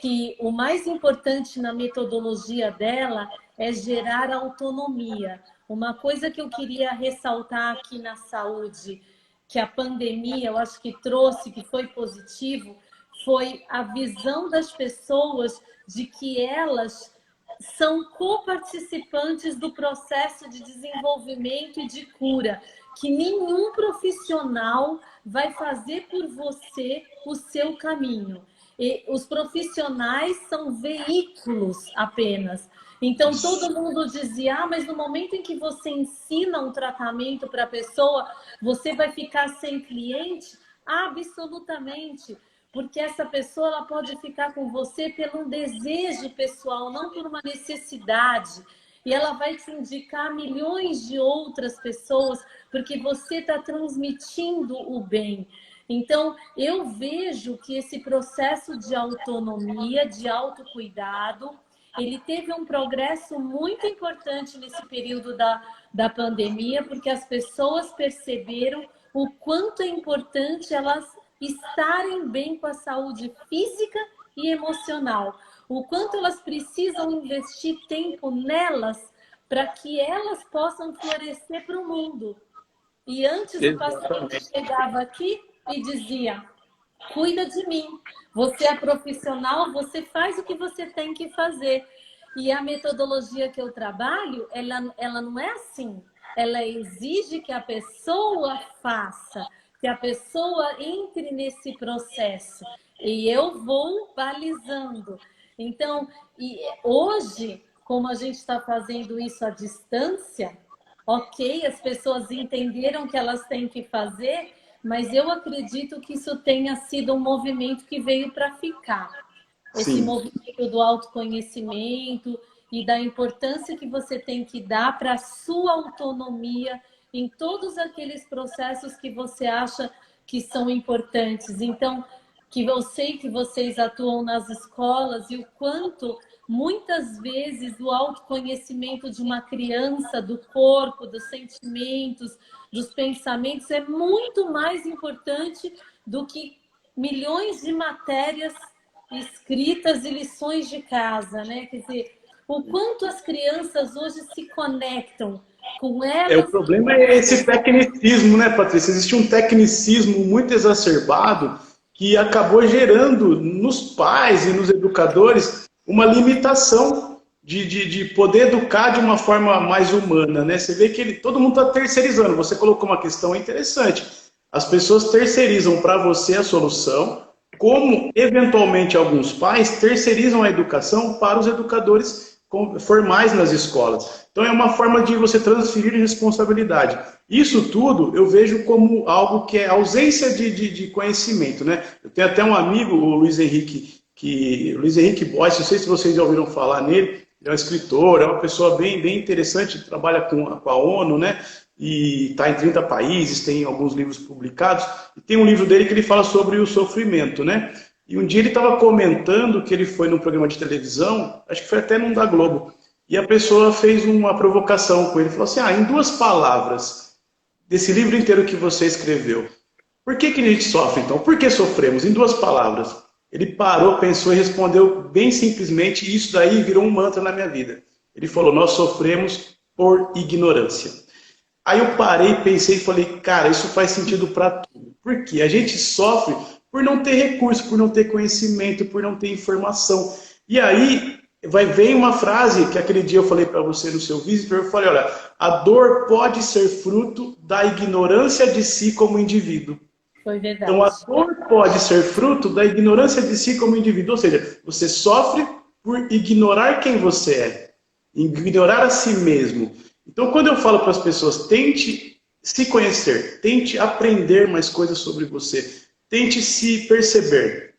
que o mais importante na metodologia dela é gerar autonomia. Uma coisa que eu queria ressaltar aqui na saúde, que a pandemia, eu acho que trouxe, que foi positivo, foi a visão das pessoas de que elas são coparticipantes do processo de desenvolvimento e de cura, que nenhum profissional vai fazer por você o seu caminho. E os profissionais são veículos apenas. Então, todo mundo dizia, ah, mas no momento em que você ensina um tratamento para a pessoa, você vai ficar sem cliente? Absolutamente. Porque essa pessoa ela pode ficar com você pelo um desejo pessoal, não por uma necessidade. E ela vai te indicar milhões de outras pessoas, porque você está transmitindo o bem. Então, eu vejo que esse processo de autonomia, de autocuidado, ele teve um progresso muito importante nesse período da pandemia, porque as pessoas perceberam o quanto é importante elas estarem bem com a saúde física e emocional, o quanto elas precisam investir tempo nelas para que elas possam florescer para o mundo. E antes o paciente chegava aqui e dizia, cuida de mim, você é profissional, você faz o que você tem que fazer. E a metodologia que eu trabalho, ela não é assim. Ela exige que a pessoa faça, que a pessoa entre nesse processo. E eu vou balizando. Então, hoje, como a gente está fazendo isso à distância, ok, as pessoas entenderam que elas têm que fazer, mas eu acredito que isso tenha sido um movimento que veio para ficar. Esse Sim. movimento do autoconhecimento e da importância que você tem que dar para a sua autonomia em todos aqueles processos que você acha que são importantes. Então, que eu sei que vocês atuam nas escolas e o quanto, muitas vezes, o autoconhecimento de uma criança, do corpo, dos sentimentos, dos pensamentos, é muito mais importante do que milhões de matérias escritas e lições de casa, né? Quer dizer, o quanto as crianças hoje se conectam com elas. O problema é esse tecnicismo, né, Patrícia? Existe um tecnicismo muito exacerbado que acabou gerando nos pais e nos educadores uma limitação de poder educar de uma forma mais humana, né? Você vê que todo mundo está terceirizando. Você colocou uma questão interessante. As pessoas terceirizam para você a solução, como eventualmente alguns pais terceirizam a educação para os educadores formais nas escolas. Então é uma forma de você transferir responsabilidade. Isso tudo eu vejo como algo que é ausência de conhecimento, né? Eu tenho até um amigo, o Luiz Henrique Bois, não sei se vocês já ouviram falar nele, ele é um escritor, é uma pessoa bem interessante, trabalha com a ONU, né? E está em 30 países, tem alguns livros publicados, e tem um livro dele que ele fala sobre o sofrimento, né? E um dia ele estava comentando que ele foi num programa de televisão, acho que foi até num da Globo, e a pessoa fez uma provocação com ele, falou assim, em 2 palavras, desse livro inteiro que você escreveu, por que a gente sofre então? Por que sofremos? Em 2 palavras. Ele parou, pensou e respondeu bem simplesmente, e isso daí virou um mantra na minha vida. Ele falou, nós sofremos por ignorância. Aí eu parei, pensei e falei, cara, isso faz sentido para tudo. Por quê? A gente sofre por não ter recurso, por não ter conhecimento, por não ter informação. E aí vem uma frase que aquele dia eu falei para você no seu visitor, eu falei, olha, a dor pode ser fruto da ignorância de si como indivíduo. Foi verdade. Então a dor pode ser fruto da ignorância de si como indivíduo, ou seja, você sofre por ignorar quem você é, ignorar a si mesmo. Então, quando eu falo para as pessoas, tente se conhecer, tente aprender mais coisas sobre você, tente se perceber.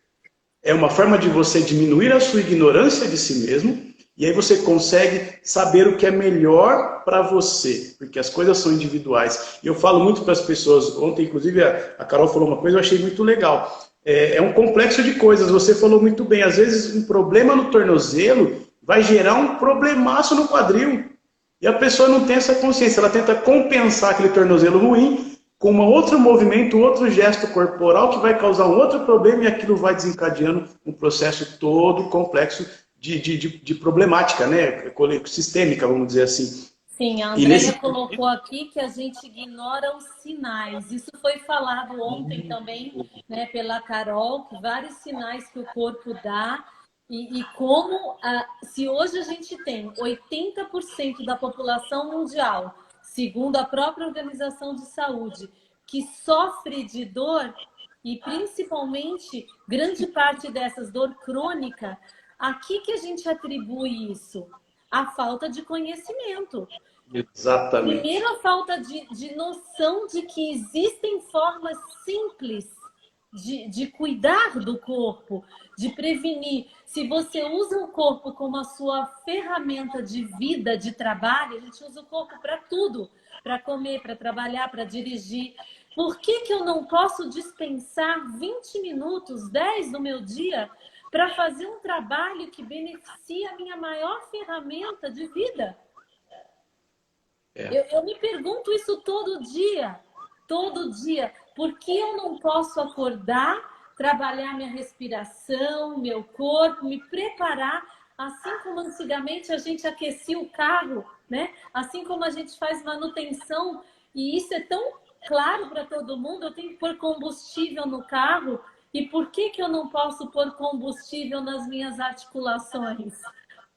É uma forma de você diminuir a sua ignorância de si mesmo, e aí você consegue saber o que é melhor para você, porque as coisas são individuais. E eu falo muito para as pessoas, ontem inclusive a Carol falou uma coisa, eu achei muito legal. É um complexo de coisas, você falou muito bem, às vezes um problema no tornozelo vai gerar um problemaço no quadril. E a pessoa não tem essa consciência, ela tenta compensar aquele tornozelo ruim com um outro movimento, outro gesto corporal que vai causar um outro problema e aquilo vai desencadeando um processo todo complexo de problemática, né? Sistêmica, vamos dizer assim. Sim, a Andréia colocou aqui que a gente ignora os sinais. Isso foi falado ontem também, né, pela Carol, que vários sinais que o corpo dá E como, se hoje a gente tem 80% da população mundial, segundo a própria Organização de Saúde, que sofre de dor, e principalmente grande parte dessas dor crônica, a que a gente atribui isso? A falta de conhecimento. Exatamente. Primeiro, a falta de noção de que existem formas simples de cuidar do corpo, de prevenir. Se você usa o corpo como a sua ferramenta de vida, de trabalho, a gente usa o corpo para tudo, para comer, para trabalhar, para dirigir. Por que eu não posso dispensar 20 minutos, 10 do meu dia, para fazer um trabalho que beneficia a minha maior ferramenta de vida? Eu me pergunto isso todo dia. Todo dia. Por que eu não posso acordar, trabalhar minha respiração, meu corpo, me preparar, assim como antigamente a gente aquecia o carro, né? Assim como a gente faz manutenção, e isso é tão claro para todo mundo, eu tenho que pôr combustível no carro, e por que eu não posso pôr combustível nas minhas articulações?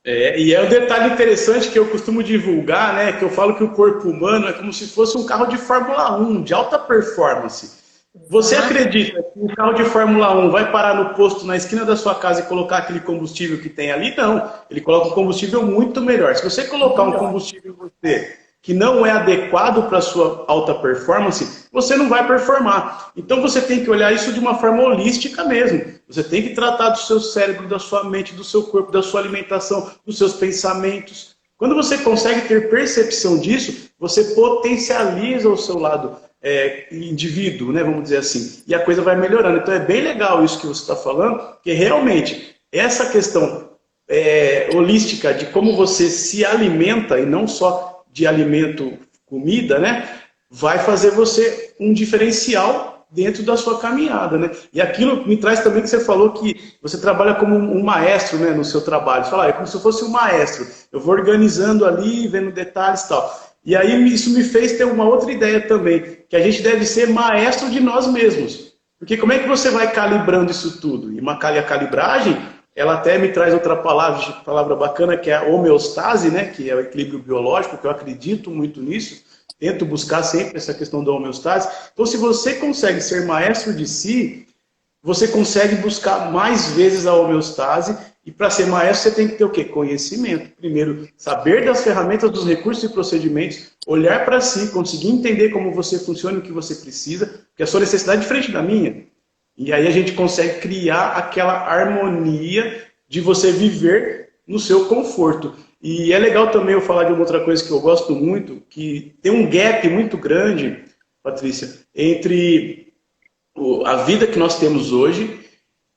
E é um detalhe interessante que eu costumo divulgar, né? Que eu falo que o corpo humano é como se fosse um carro de Fórmula 1, de alta performance. Você acredita que o carro de Fórmula 1 vai parar no posto na esquina da sua casa e colocar aquele combustível que tem ali? Não. Ele coloca um combustível muito melhor. Se você colocar um combustível em você que não é adequado para a sua alta performance, você não vai performar. Então você tem que olhar isso de uma forma holística mesmo. Você tem que tratar do seu cérebro, da sua mente, do seu corpo, da sua alimentação, dos seus pensamentos. Quando você consegue ter percepção disso, você potencializa o seu lado indivíduo, né, vamos dizer assim, e a coisa vai melhorando. Então é bem legal isso que você está falando, porque realmente essa questão holística de como você se alimenta, e não só de alimento, comida, né, vai fazer você um diferencial dentro da sua caminhada, né? E aquilo me traz também que você falou que você trabalha como um maestro, né, no seu trabalho. Você fala, é como se eu fosse um maestro. Eu vou organizando ali, vendo detalhes e tal. E aí isso me fez ter uma outra ideia também, que a gente deve ser maestro de nós mesmos. Porque como é que você vai calibrando isso tudo? E a calibragem, ela até me traz outra palavra bacana, que é a homeostase, né, que é o equilíbrio biológico, que eu acredito muito nisso. Tento buscar sempre essa questão da homeostase. Então, se você consegue ser maestro de si, você consegue buscar mais vezes a homeostase. E para ser maestro, você tem que ter o quê? Conhecimento. Primeiro, saber das ferramentas, dos recursos e procedimentos, olhar para si, conseguir entender como você funciona e o que você precisa, porque a sua necessidade é diferente da minha. E aí a gente consegue criar aquela harmonia de você viver no seu conforto. E é legal também eu falar de uma outra coisa que eu gosto muito, que tem um gap muito grande, Patrícia, entre a vida que nós temos hoje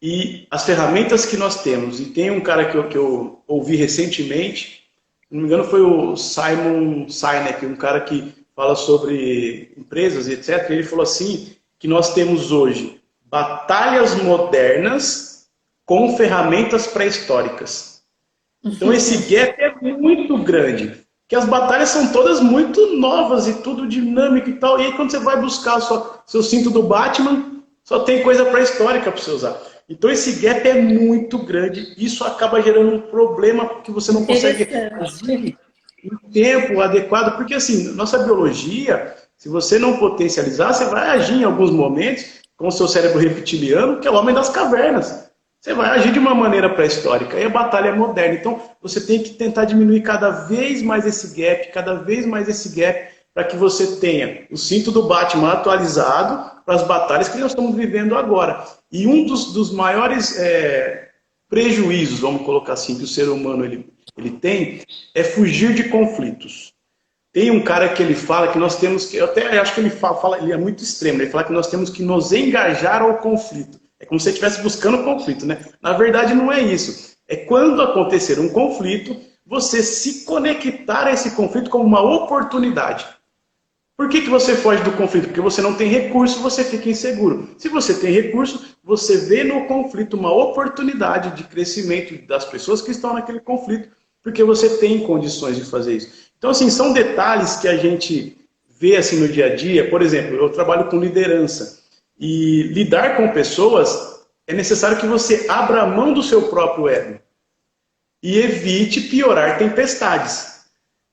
e as ferramentas que nós temos. E tem um cara que eu ouvi recentemente, se não me engano foi o Simon Sinek, um cara que fala sobre empresas e etc. Ele falou assim, que nós temos hoje batalhas modernas com ferramentas pré-históricas. Então esse gap é muito grande, que as batalhas são todas muito novas e tudo dinâmico e tal, e aí quando você vai buscar seu cinto do Batman, só tem coisa pré-histórica para você usar. Então esse gap é muito grande, isso acaba gerando um problema porque você não consegue agir em tempo adequado, porque assim, nossa biologia, se você não potencializar, você vai agir em alguns momentos com o seu cérebro reptiliano, que é o homem das cavernas. Você vai agir de uma maneira pré-histórica, e a batalha é moderna. Então, você tem que tentar diminuir cada vez mais esse gap, para que você tenha o cinto do Batman atualizado para as batalhas que nós estamos vivendo agora. E um dos maiores prejuízos, vamos colocar assim, que o ser humano ele tem, é fugir de conflitos. Tem um cara que ele fala que nós temos que, eu até acho que ele fala, ele é muito extremo, ele fala que nós temos que nos engajar ao conflito. É como se você estivesse buscando conflito, né? Na verdade não é isso. É quando acontecer um conflito, você se conectar a esse conflito como uma oportunidade. Por que você foge do conflito? Porque você não tem recurso, você fica inseguro. Se você tem recurso, você vê no conflito uma oportunidade de crescimento das pessoas que estão naquele conflito, porque você tem condições de fazer isso. Então, assim, são detalhes que a gente vê assim no dia a dia. Por exemplo, eu trabalho com liderança. E lidar com pessoas é necessário que você abra mão do seu próprio ego. e evite piorar tempestades.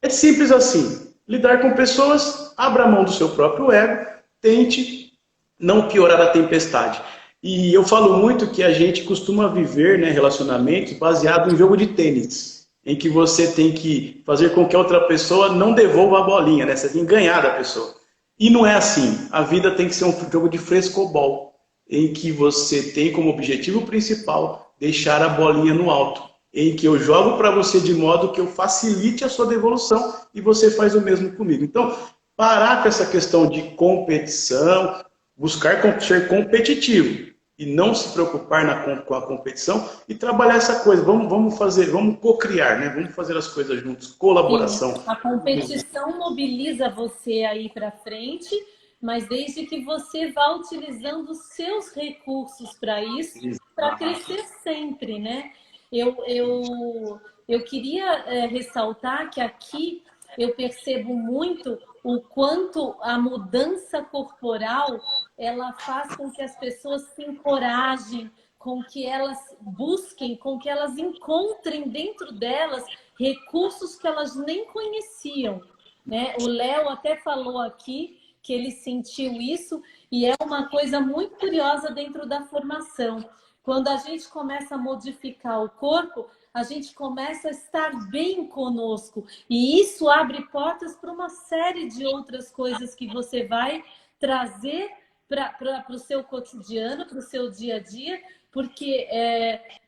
É simples assim. Lidar com pessoas, abra mão do seu próprio ego, tente não piorar a tempestade. E eu falo muito que a gente costuma viver, né, relacionamentos baseado em jogo de tênis, em que você tem que fazer com que a outra pessoa não devolva a bolinha, né? Você tem que ganhar da pessoa. E não é assim. A vida tem que ser um jogo de frescobol, em que você tem como objetivo principal deixar a bolinha no alto, em que eu jogo para você de modo que eu facilite a sua devolução e você faz o mesmo comigo. Então, parar com essa questão de competição, buscar ser competitivo e não se preocupar com a competição e trabalhar essa coisa. Vamos fazer, vamos co-criar, né? Vamos fazer as coisas juntos, Sim, colaboração. a competição mobiliza você a ir para frente, mas desde que você vá utilizando os seus recursos para isso, para crescer sempre, né? Eu queria ressaltar que aqui eu percebo muito o quanto a mudança corporal ela faz com que as pessoas se encorajem, com que elas busquem, com que elas encontrem dentro delas recursos que elas nem conheciam, né? O Léo até falou aqui que ele sentiu isso e é uma coisa muito curiosa dentro da formação. Quando a gente começa a modificar o corpo, a gente começa a estar bem conosco e isso abre portas para uma série de outras coisas que você vai trazer para o seu cotidiano, para o seu dia a dia, porque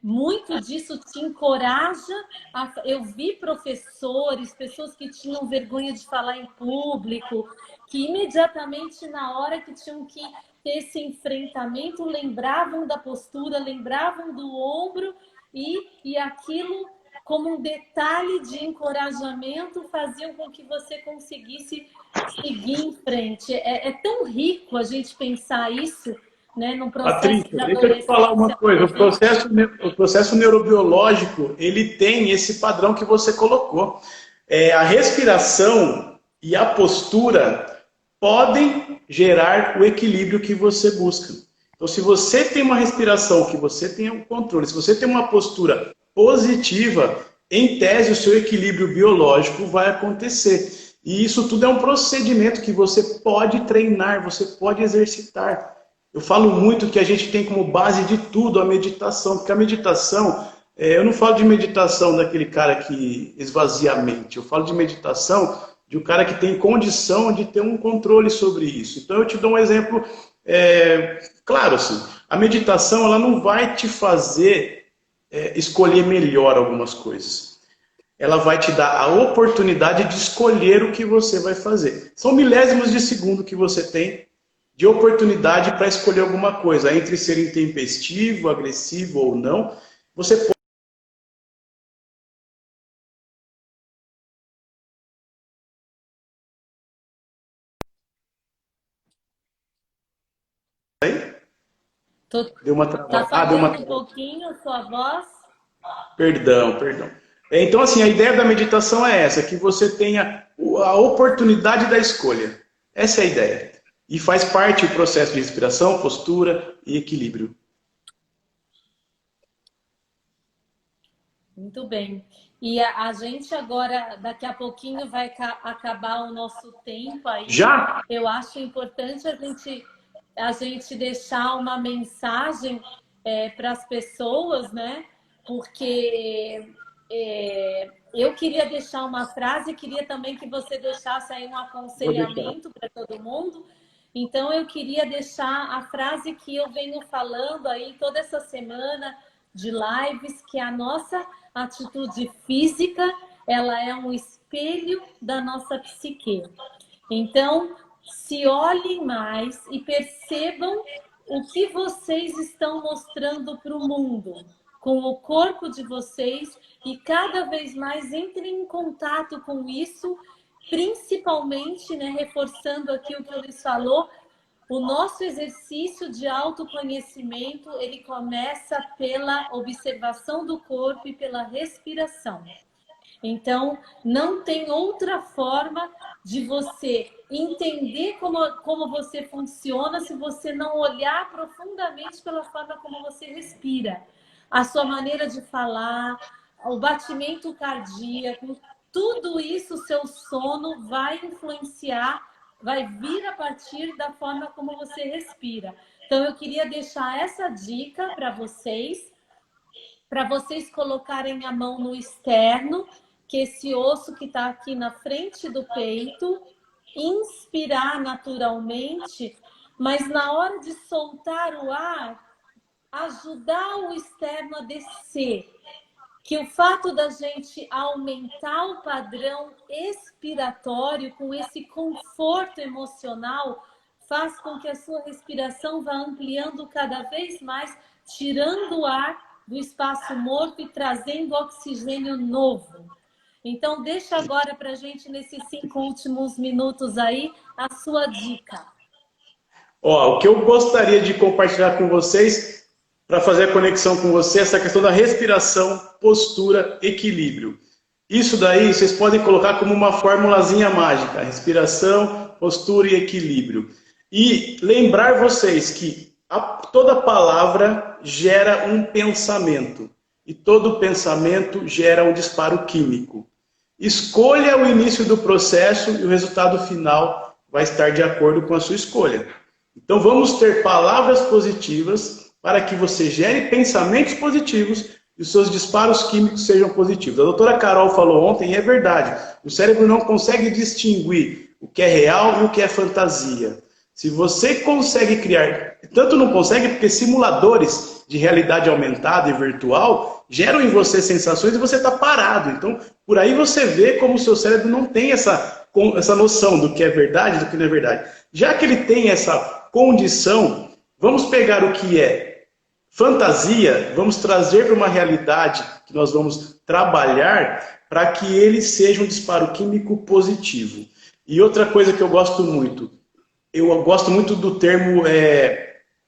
muito disso te encoraja. Eu vi professores, pessoas que tinham vergonha de falar em público, que imediatamente na hora que tinham que ter esse enfrentamento, lembravam da postura, lembravam do ombro e aquilo, como um detalhe de encorajamento, faziam com que você conseguisse seguir em frente. É tão rico a gente pensar isso, né, num processo Patrícia, de deixa eu te falar uma adolescência, por coisa. exemplo. O processo neurobiológico, ele tem esse padrão que você colocou. A respiração e a postura podem gerar o equilíbrio que você busca. Então, se você tem uma respiração, que você tem um controle, se você tem uma postura positiva, em tese o seu equilíbrio biológico vai acontecer. E isso tudo é um procedimento que você pode treinar, você pode exercitar. Eu falo muito que a gente tem como base de tudo a meditação, porque a meditação, eu não falo de meditação daquele cara que esvazia a mente, eu falo de meditação de um cara que tem condição de ter um controle sobre isso. Então eu te dou um exemplo, claro assim, a meditação ela não vai te fazer escolher melhor algumas coisas. Ela vai te dar a oportunidade de escolher o que você vai fazer. São milésimos de segundo que você tem de oportunidade para escolher alguma coisa, entre ser intempestivo, agressivo ou não. Você pode. Deu uma Tá travada. Deu uma falhando um travada. pouquinho a sua voz? Perdão, perdão. Então, assim, a ideia da meditação é essa, que você tenha a oportunidade da escolha. Essa é a ideia. E faz parte do processo de respiração, postura e equilíbrio. Muito bem. E a gente agora, daqui a pouquinho, vai acabar o nosso tempo aí. Já? Eu acho importante a gente deixar uma mensagem para as pessoas, né? Porque eu queria deixar uma frase, queria também que você deixasse aí um Vou deixar. aconselhamento para todo mundo. Então, eu queria deixar a frase que eu venho falando aí toda essa semana de lives, que a nossa atitude física, ela é um espelho da nossa psique. Então, se olhem mais e percebam o que vocês estão mostrando para o mundo, com o corpo de vocês, e cada vez mais entrem em contato com isso, principalmente, né, reforçando aqui o que o Luiz falou, o nosso exercício de autoconhecimento, ele começa pela observação do corpo e pela respiração. Então, não tem outra forma de você entender como você funciona se você não olhar profundamente pela forma como você respira. A sua maneira de falar, o batimento cardíaco, tudo isso, o seu sono vai influenciar, vai vir a partir da forma como você respira. Então, eu queria deixar essa dica para vocês colocarem a mão no externo, que esse osso que está aqui na frente do peito, inspirar naturalmente, mas na hora de soltar o ar, ajudar o externo a descer. Que o fato da gente aumentar o padrão expiratório com esse conforto emocional faz com que a sua respiração vá ampliando cada vez mais, tirando o ar do espaço morto e trazendo oxigênio novo. Então, deixa agora para a gente, nesses 5 últimos minutos aí, a sua dica. Ó, o que eu gostaria de compartilhar com vocês, para fazer a conexão com você, essa questão da respiração, postura, equilíbrio. Isso daí vocês podem colocar como uma formulazinha mágica: respiração, postura e equilíbrio. E lembrar vocês que toda palavra gera um pensamento, e todo pensamento gera um disparo químico. Escolha o início do processo e o resultado final vai estar de acordo com a sua escolha. Então vamos ter palavras positivas para que você gere pensamentos positivos e os seus disparos químicos sejam positivos. A doutora Carol falou ontem, e é verdade, o cérebro não consegue distinguir o que é real e o que é fantasia. Se você consegue criar, tanto não consegue porque simuladores de realidade aumentada e virtual geram em você sensações e você está parado. Então, por aí você vê como o seu cérebro não tem essa noção do que é verdade e do que não é verdade. Já que ele tem essa condição, vamos pegar o que é fantasia, vamos trazer para uma realidade que nós vamos trabalhar para que ele seja um disparo químico positivo. E outra coisa que eu gosto muito do termo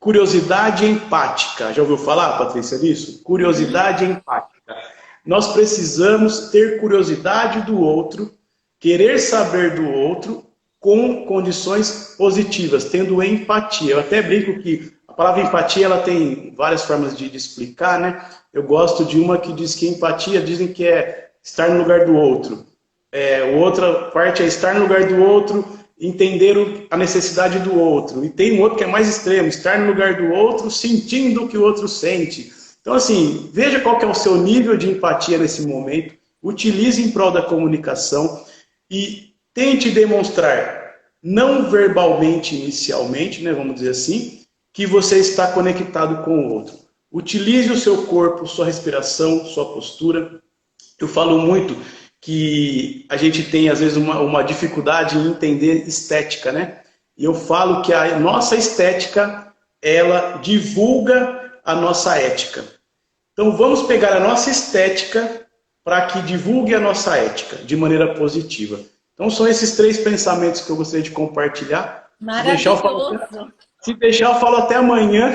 curiosidade empática. Já ouviu falar, Patrícia, disso? Curiosidade empática. Nós precisamos ter curiosidade do outro, querer saber do outro com condições positivas, tendo empatia. Eu até brinco que a palavra empatia ela tem várias formas de explicar, né? Eu gosto de uma que diz que empatia, dizem que é estar no lugar do outro. Outra parte é estar no lugar do outro, entender a necessidade do outro. E tem um outro que é mais extremo, estar no lugar do outro, sentindo o que o outro sente. Então, assim, veja qual que é o seu nível de empatia nesse momento, utilize em prol da comunicação e tente demonstrar, não verbalmente inicialmente, né, vamos dizer assim, que você está conectado com o outro. Utilize o seu corpo, sua respiração, sua postura. Eu falo muito que a gente tem, às vezes, uma dificuldade em entender estética, né? E eu falo que a nossa estética, ela divulga a nossa ética. Então, vamos pegar a nossa estética para que divulgue a nossa ética de maneira positiva. Então, são esses 3 pensamentos que eu gostaria de compartilhar. Maravilhoso. Se deixar, eu falo até amanhã.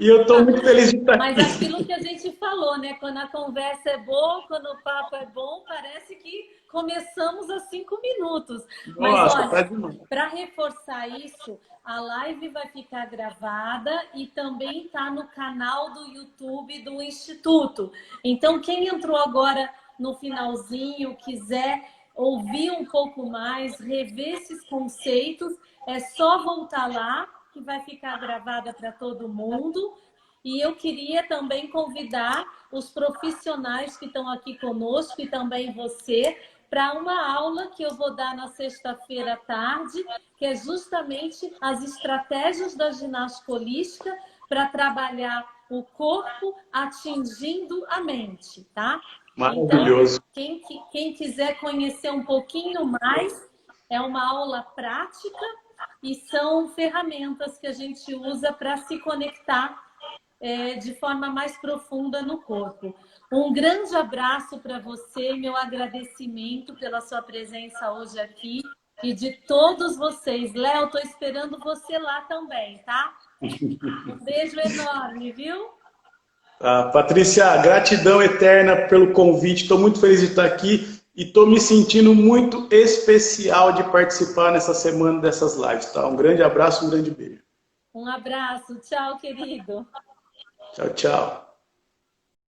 E eu estou muito feliz de estar aqui. Mas aquilo que a gente falou, né? Quando a conversa é boa, quando o papo é bom, parece que começamos há 5 minutos. Mas olha, para reforçar isso, a live vai ficar gravada e também está no canal do YouTube do Instituto. Então, quem entrou agora no finalzinho, quiser ouvir um pouco mais, rever esses conceitos, é só voltar lá, que vai ficar gravada para todo mundo. E eu queria também convidar os profissionais que estão aqui conosco e também você para uma aula que eu vou dar na sexta-feira à tarde, que é justamente as estratégias da ginástica holística para trabalhar o corpo atingindo a mente, tá? Maravilhoso. Então, quem quiser conhecer um pouquinho mais, é uma aula prática e são ferramentas que a gente usa para se conectar de forma mais profunda no corpo. Um grande abraço para você, meu agradecimento pela sua presença hoje aqui e de todos vocês. Léo, estou esperando você lá também, tá? Um beijo enorme, viu? Patrícia, gratidão eterna pelo convite. Estou muito feliz de estar aqui e estou me sentindo muito especial de participar nessa semana dessas lives. Tá? Um grande abraço, um grande beijo. Um abraço. Tchau, querido. Tchau, tchau.